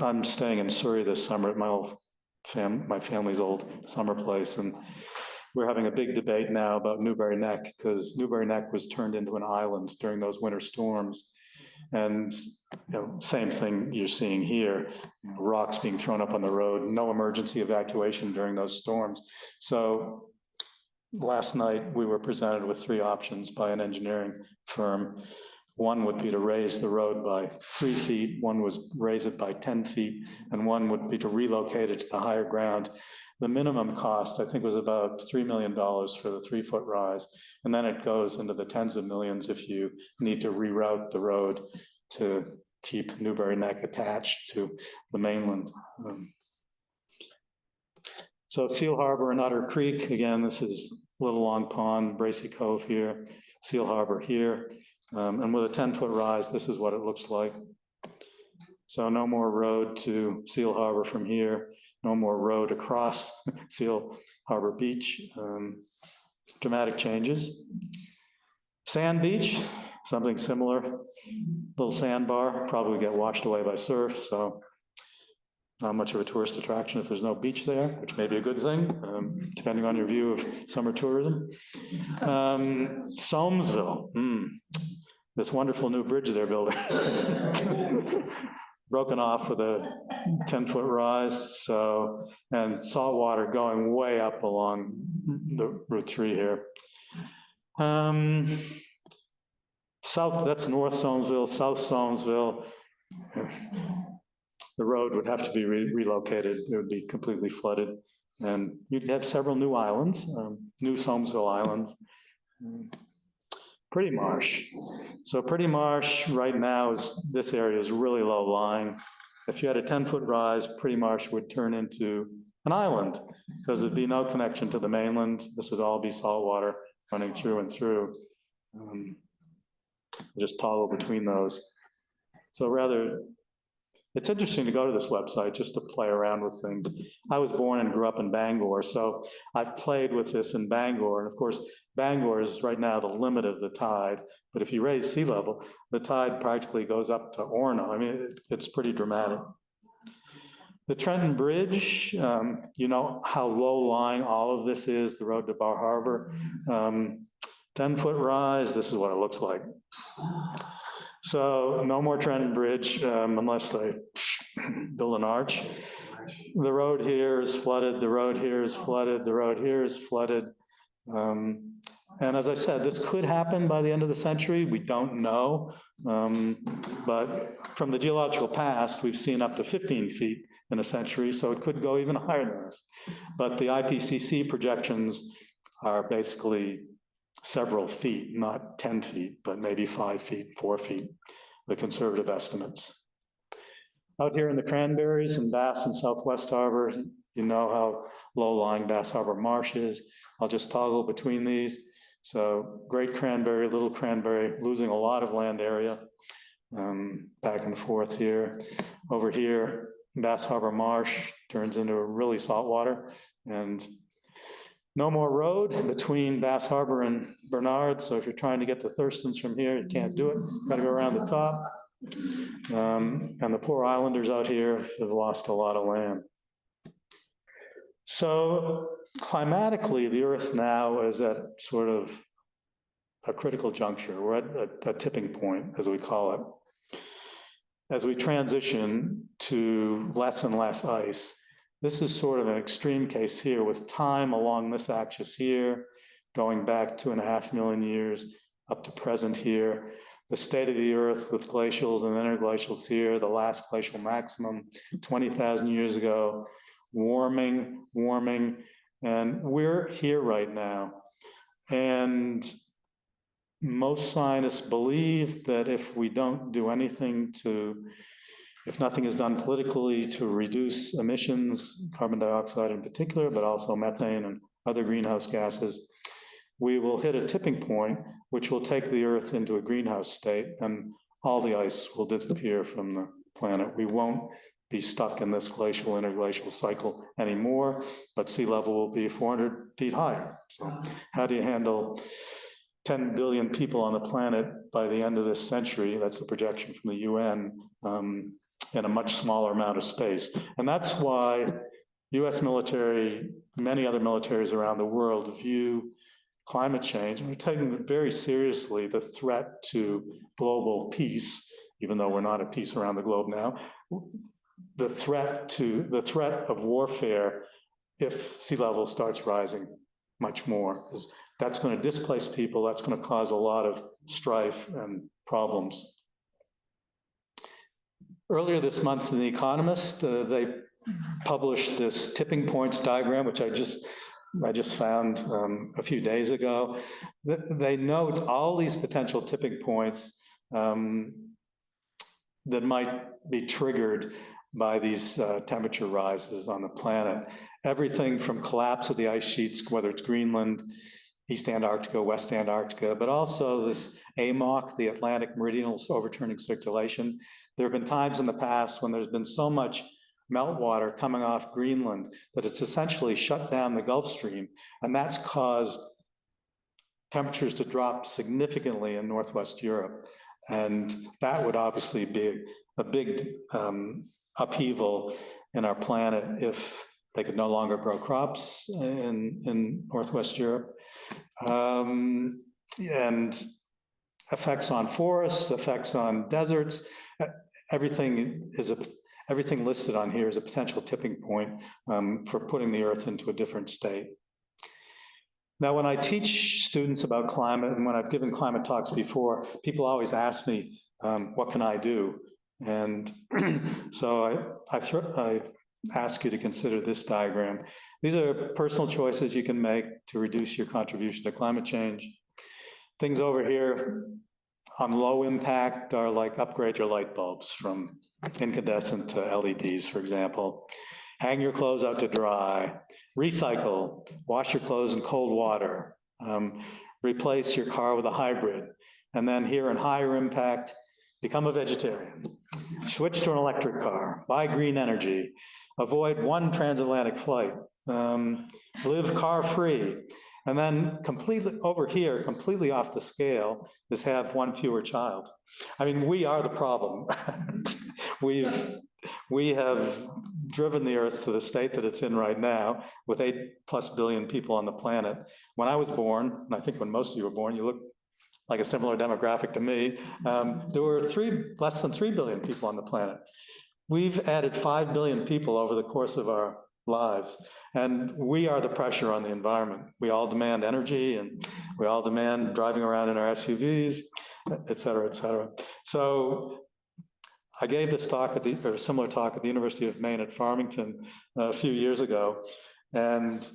S2: I'm staying in Surrey this summer at my family's old summer place, and we're having a big debate now about Newbury Neck, because Newbury Neck was turned into an island during those winter storms. And same thing you're seeing here, rocks being thrown up on the road, no emergency evacuation during those storms. So last night we were presented with 3 options by an engineering firm. One would be to raise the road by 3 feet, one was raise it by 10 feet, and one would be to relocate it to higher ground. The minimum cost, I think, was about $3 million for the 3-foot rise. And then it goes into the tens of millions if you need to reroute the road to keep Newbury Neck attached to the mainland. So Seal Harbor and Otter Creek, again, this is Little Long Pond, Bracy Cove here, Seal Harbor here. And with a 10-foot rise, this is what it looks like. So no more road to Seal Harbor from here, no more road across Seal Harbor Beach. Dramatic changes. Sand Beach, something similar. Little sandbar, probably get washed away by surf, so not much of a tourist attraction if there's no beach there, which may be a good thing, depending on your view of summer tourism. Somesville, this wonderful new bridge they're building. Broken off with a 10-foot rise, so, and salt water going way up along the Route 3 here. South, that's North Somesville, South Somesville. The road would have to be relocated. It would be completely flooded. And you'd have several new islands, new Somesville islands. Pretty Marsh. So Pretty Marsh right now is, this area is really low lying. If you had a 10-foot rise, Pretty Marsh would turn into an island because there'd be no connection to the mainland. This would all be salt water running through and through. Just toggle between those. So rather, it's interesting to go to this website just to play around with things. I was born and grew up in Bangor, so I've played with this in Bangor. And of course, Bangor is right now the limit of the tide. But if you raise sea level, the tide practically goes up to Orno. I mean, it's pretty dramatic. The Trenton Bridge, you know how low-lying all of this is, the road to Bar Harbor. 10-foot rise, this is what it looks like. So no more Trenton Bridge unless they build an arch. The road here is flooded, the road here is flooded, the road here is flooded. And as I said, this could happen by the end of the century. We don't know. But from the geological past, we've seen up to 15 feet in a century, so it could go even higher than this. But the IPCC projections are basically several feet, not 10 feet, but maybe 5 feet, 4 feet, the conservative estimates. Out here in the Cranberries and Bass and Southwest Harbor, you know how low-lying Bass Harbor Marsh is. I'll just toggle between these. So Great Cranberry, Little Cranberry, losing a lot of land area, back and forth here. Over here, Bass Harbor Marsh turns into a really salt water, and no more road between Bass Harbor and Bernard. So if you're trying to get to Thurston's from here, you can't do it. Got to go around the top. And the poor islanders out here have lost a lot of land. So climatically, the Earth now is at sort of a critical juncture. We're at a tipping point, as we call it. As we transition to less and less ice, this is sort of an extreme case here with time along this axis here, going back 2.5 million years up to present here. The state of the Earth with glacials and interglacials here, the last glacial maximum 20,000 years ago, warming, and we're here right now. And most scientists believe that if we don't do anything if nothing is done politically to reduce emissions, carbon dioxide in particular, but also methane and other greenhouse gases, we will hit a tipping point, which will take the Earth into a greenhouse state, and all the ice will disappear from the planet. We won't be stuck in this glacial interglacial cycle anymore, but sea level will be 400 feet higher. So how do you handle 10 billion people on the planet by the end of this century? That's the projection from the UN, in a much smaller amount of space. And that's why US military, many other militaries around the world view climate change, and we're taking very seriously the threat to global peace even though we're not at peace around the globe now, the threat of warfare if sea level starts rising much more, because that's going to displace people, that's going to cause a lot of strife and problems. Earlier this month in The Economist, they published this tipping points diagram, which I just found a few days ago. They note all these potential tipping points that might be triggered by these temperature rises on the planet. Everything from collapse of the ice sheets, whether it's Greenland, East Antarctica, West Antarctica, but also this AMOC, the Atlantic Meridional Overturning Circulation. There have been times in the past when there's been so much meltwater coming off Greenland that it's essentially shut down the Gulf Stream, and that's caused temperatures to drop significantly in Northwest Europe. And that would obviously be a big upheaval in our planet if they could no longer grow crops in Northwest Europe. And effects on forests, effects on deserts, everything listed on here is a potential tipping point for putting the Earth into a different state. Now, when I teach students about climate, and when I've given climate talks before, people always ask me, what can I do? And so I ask you to consider this diagram. These are personal choices you can make to reduce your contribution to climate change. Things over here on low impact are like upgrade your light bulbs from incandescent to LEDs, for example. Hang your clothes out to dry. Recycle, wash your clothes in cold water. Replace your car with a hybrid. And then here in higher impact, become a vegetarian. Switch to an electric car, buy green energy, avoid one transatlantic flight, live car-free. And then completely over here, completely off the scale, is have one fewer child. I mean, we are the problem. We have driven the Earth to the state that it's in right now, with 8+ billion people on the planet. When I was born, and I think when most of you were born, you look like a similar demographic to me, there were less than 3 billion people on the planet. We've added 5 billion people over the course of our lives, and we are the pressure on the environment. We all demand energy, and we all demand driving around in our SUVs, et cetera, et cetera. So I gave this talk or a similar talk at the University of Maine at Farmington a few years ago, and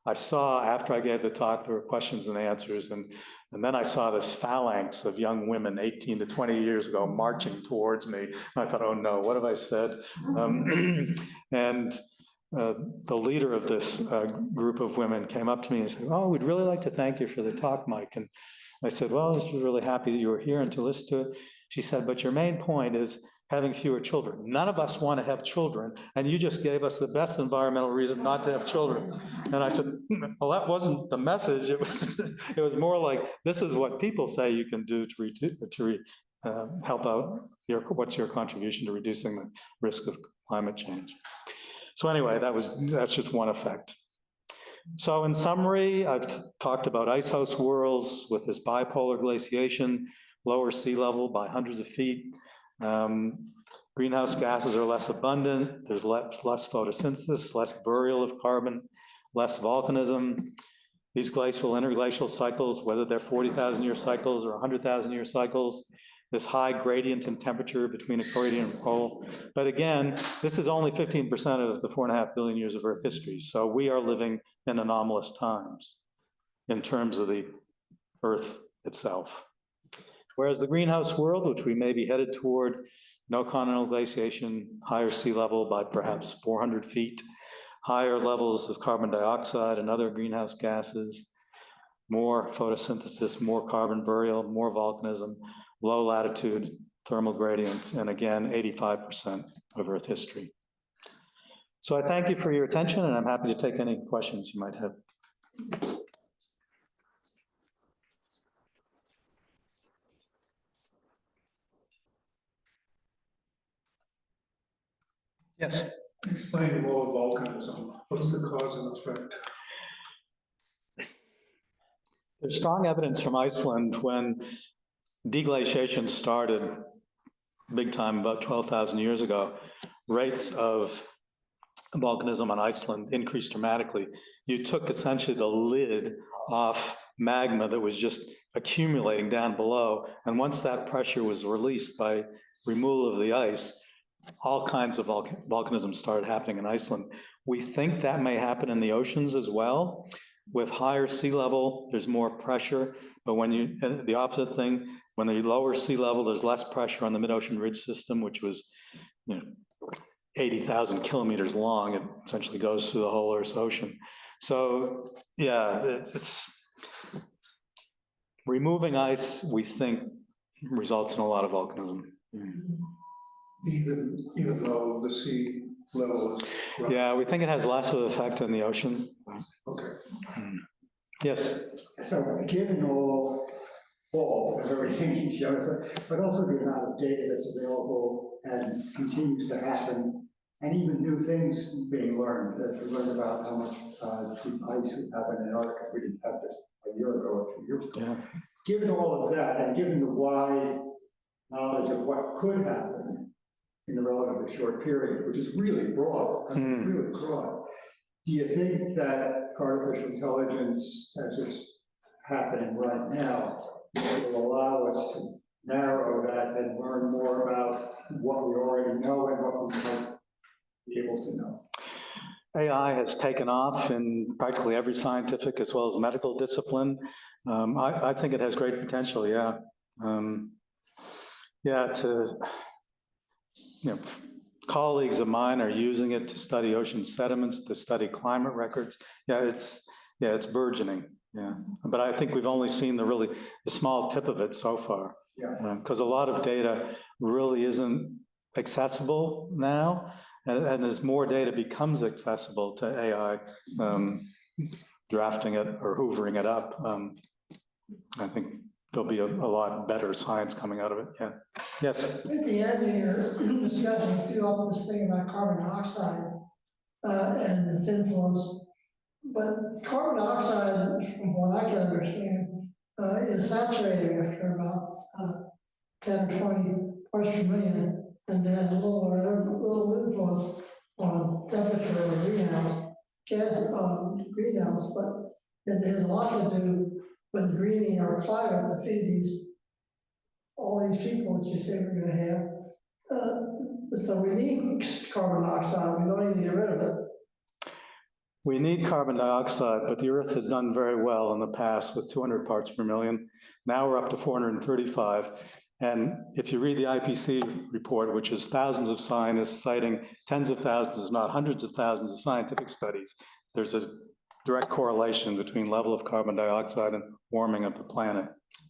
S2: I saw, after I gave the talk, there were questions and answers, and then I saw this phalanx of young women, 18 to 20 years ago, marching towards me. I thought, oh no, what have I said? And the leader of this group of women came up to me and said, oh, we'd really like to thank you for the talk, Mike. And I said, well, I was really happy that you were here and to listen to it. She said, but your main point is having fewer children. None of us want to have children, and you just gave us the best environmental reason not to have children. And I said, well, that wasn't the message. It was more like, this is what people say you can do to help out. What's your contribution to reducing the risk of climate change? So anyway, that's just one effect. So in summary, I've talked about Icehouse Worlds with this bipolar glaciation, lower sea level by hundreds of feet. Greenhouse gases are less abundant. There's less photosynthesis, less burial of carbon, less volcanism. These glacial, interglacial cycles, whether they're 40,000-year cycles or 100,000-year cycles, this high gradient in temperature between equator and pole. But again, this is only 15% of the 4.5 billion years of Earth history. So we are living in anomalous times in terms of the Earth itself. Whereas the greenhouse world, which we may be headed toward, no continental glaciation, higher sea level by perhaps 400 feet, higher levels of carbon dioxide and other greenhouse gases, more photosynthesis, more carbon burial, more volcanism, low latitude thermal gradients, and again, 85% of Earth history. So I thank you for your attention, and I'm happy to take any questions you might have. Yes.
S3: Explain the role of volcanism. What's the cause and effect?
S2: There's strong evidence from Iceland when deglaciation started big time about 12,000 years ago, rates of volcanism on Iceland increased dramatically. You took essentially the lid off magma that was just accumulating down below. And once that pressure was released by removal of the ice, all kinds of volcanism started happening in Iceland. We think that may happen in the oceans as well. With higher sea level, there's more pressure, but the opposite thing, when you lower sea level, there's less pressure on the mid-ocean ridge system, which was 80,000 kilometers long. It essentially goes through the whole Earth's ocean. So yeah, it's removing ice, we think, results in a lot of volcanism.
S3: Even though the sea level is.
S2: Yeah, we think it has less of an effect on the ocean.
S3: Okay.
S2: Yes.
S4: So given all of everything you showed us, but also the amount of data that's available and continues to happen, and even new things being learned, that we learned about how much deep ice we have in Antarctica, we didn't have just a year ago or 2 years ago.
S2: Yeah.
S4: Given all of that, and given the wide knowledge of what could happen in a relatively short period, which is really broad, really broad, do you think that artificial intelligence, as it's happening right now, will allow us to narrow that and learn more about what we already know and what we might be able to know?
S2: AI has taken off in practically every scientific as well as medical discipline. I think it has great potential, yeah. Colleagues of mine are using it to study ocean sediments, to study climate records. It's burgeoning. Yeah, but I think we've only seen the small tip of it so far.
S4: Yeah.
S2: Because a lot of data really isn't accessible now, and as more data becomes accessible to AI, drafting it or hoovering it up, I think there'll be a lot better science coming out of it. Yeah. Yes.
S5: At the end of your discussion, you threw up this thing about carbon dioxide and its influence. But carbon dioxide, from what I can understand, is saturating after about 10 or 20 parts per million, and then a little influence on temperature or greenhouse gas, but it has a lot to do with greening our climate to feed all these people that you say we're going to have. So we need carbon dioxide. We don't need to get rid of it.
S2: We need carbon dioxide, but the Earth has done very well in the past with 200 parts per million. Now we're up to 435. And if you read the IPCC report, which is thousands of scientists citing tens of thousands, if not hundreds of thousands of scientific studies, there's a direct correlation between level of carbon dioxide and warming of the planet.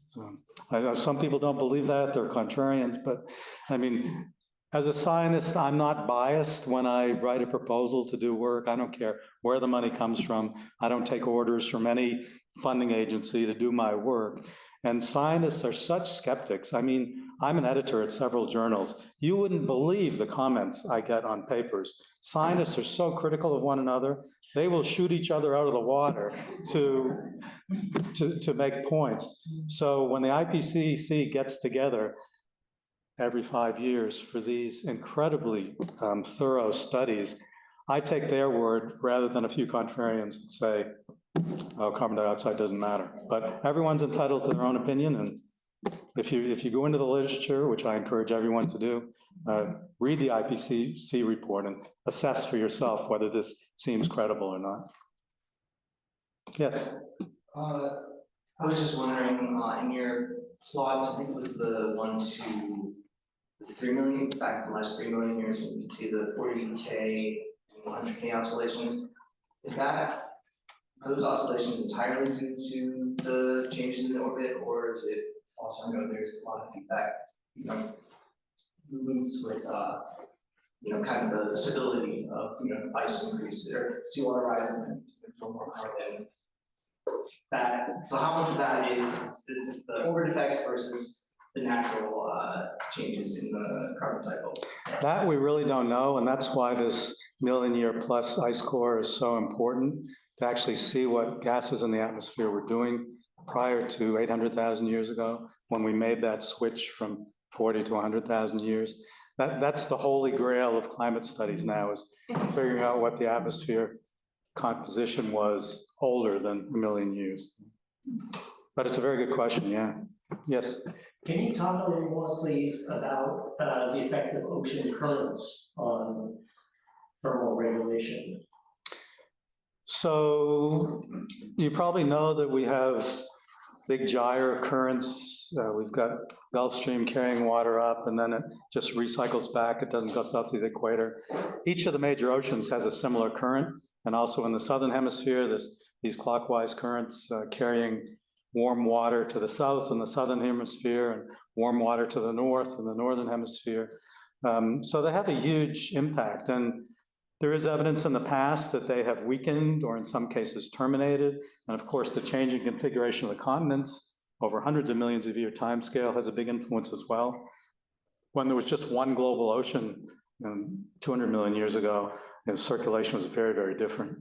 S2: So I know some people don't believe that, they're contrarians, but I mean, as a scientist, I'm not biased when I write a proposal to do work. I don't care where the money comes from. I don't take orders from any funding agency to do my work. And scientists are such skeptics. I mean, I'm an editor at several journals. You wouldn't believe the comments I get on papers. Scientists are so critical of one another. They will shoot each other out of the water to make points. So when the IPCC gets together every 5 years for these incredibly thorough studies, I take their word rather than a few contrarians that say, oh, carbon dioxide doesn't matter. But everyone's entitled to their own opinion. And if you go into the literature, which I encourage everyone to do, read the IPCC report and assess for yourself whether this seems credible or not. Yes.
S6: I was just wondering, in your plots, I think it was the 1 to 3 million, back in the last 3 million years, you can see the 40K and 100K oscillations. Are those oscillations entirely due to the changes in the orbit, or is it also, I know there's a lot of feedback, loops with, kind of the stability of, ice increase or sea water rises and feel more power than that. So how much of that is this the orbit effects versus the natural changes in the carbon cycle?
S2: That we really don't know, and that's why this million-year-plus ice core is so important, to actually see what gases in the atmosphere were doing prior to 800,000 years ago, when we made that switch from 40 to 100,000 years. That's the holy grail of climate studies now, is figuring out what the atmosphere composition was older than 1 million years. But it's a very good question, yeah. Yes.
S7: Can you talk a little more, please, about the effects of ocean currents on thermal regulation?
S2: So you probably know that we have big gyre currents. We've got Gulf Stream carrying water up, and then it just recycles back. It doesn't go south of the equator. Each of the major oceans has a similar current, and also in the southern hemisphere, these clockwise currents carrying warm water to the south in the southern hemisphere and warm water to the north in the northern hemisphere. So they have a huge impact, and there is evidence in the past that they have weakened or in some cases terminated. And of course, the changing configuration of the continents over hundreds of millions of year timescale has a big influence as well. When there was just one global ocean 200 million years ago, the circulation was very, very different.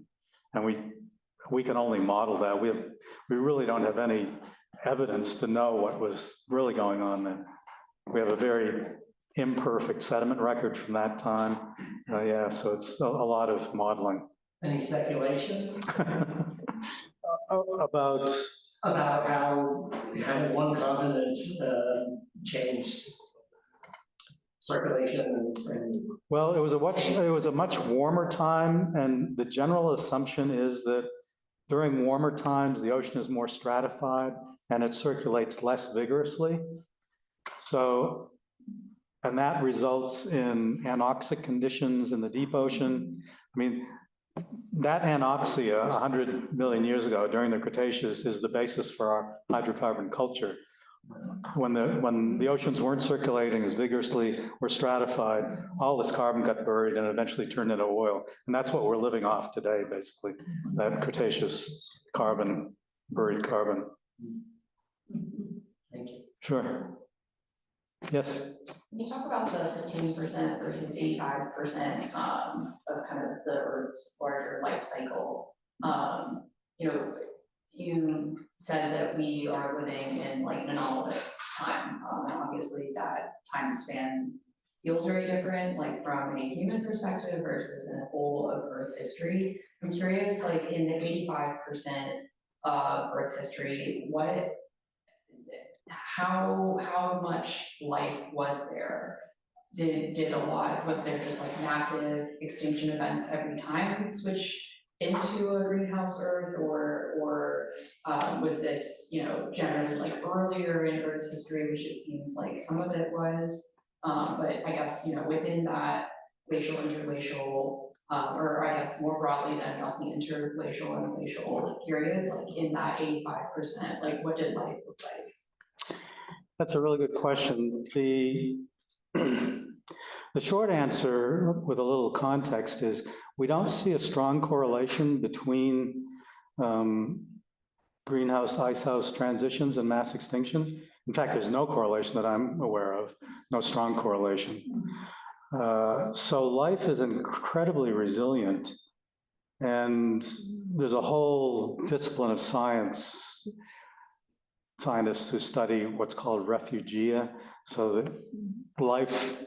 S2: And we can only model that. We really don't have any evidence to know what was really going on then. We have a very imperfect sediment record from that time. Yeah, so it's a lot of modeling.
S7: Any speculation
S2: About
S7: how having one continent changed circulation and
S2: well, it was a much warmer time, and the general assumption is that during warmer times, the ocean is more stratified and it circulates less vigorously. So, and that results in anoxic conditions in the deep ocean. I mean, that anoxia 100 million years ago during the Cretaceous is the basis for our hydrocarbon culture. When the oceans weren't circulating as vigorously or stratified, all this carbon got buried and eventually turned into oil. And that's what we're living off today, basically, that Cretaceous carbon, buried carbon.
S7: thank you.
S2: Sure. Yes.
S8: Can you talk about the 15% versus 85% of kind of the Earth's larger life cycle? You said that we are living in like an anomalous time, and obviously that time span feels very different, like from a human perspective versus in a whole of Earth history. I'm curious, like in the 85% of Earth's history, how much life was there? Was there just like massive extinction events every time we switch into a greenhouse Earth, or was this, generally like earlier in Earth's history, which it seems like some of it was, but I guess, within that glacial, interglacial, or I guess more broadly than just the interglacial and glacial periods, like in that 85%, like what did life look like?
S2: That's a really good question. The short answer, with a little context, is we don't see a strong correlation between greenhouse icehouse transitions and mass extinctions. In fact, there's no correlation that I'm aware of, no strong correlation. So life is incredibly resilient, and there's a whole discipline of scientists who study what's called refugia, so that life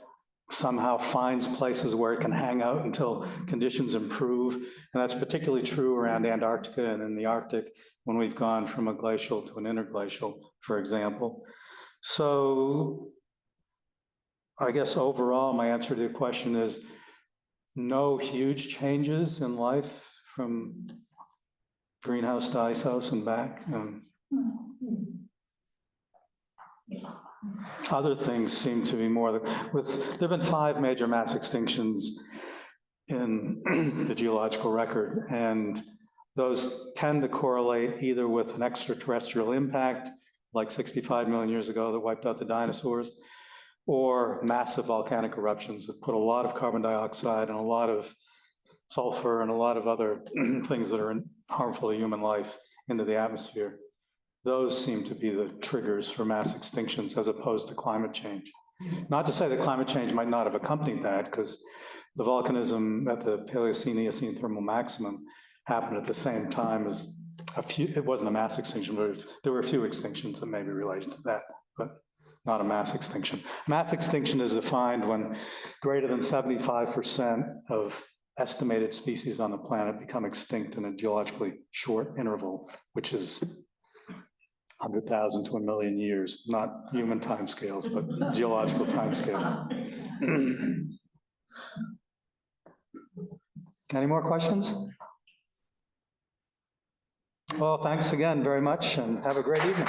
S2: somehow finds places where it can hang out until conditions improve. And that's particularly true around Antarctica and in the Arctic, when we've gone from a glacial to an interglacial, for example. So I guess overall, my answer to the question is no huge changes in life from greenhouse to icehouse and back. Other things seem to be more, there have been 5 major mass extinctions in the geological record, and those tend to correlate either with an extraterrestrial impact, like 65 million years ago that wiped out the dinosaurs, or massive volcanic eruptions that put a lot of carbon dioxide and a lot of sulfur and a lot of other things that are harmful to human life into the atmosphere. Those seem to be the triggers for mass extinctions as opposed to climate change. Not to say that climate change might not have accompanied that, because the volcanism at the Paleocene-Eocene thermal maximum happened at the same time as it wasn't a mass extinction, but there were a few extinctions that may be related to that. But not a mass extinction. Mass extinction is defined when greater than 75% of estimated species on the planet become extinct in a geologically short interval, which is 100,000 to 1 million years, not human timescales, but geological timescales. Any more questions? Well, thanks again very much and have a great evening.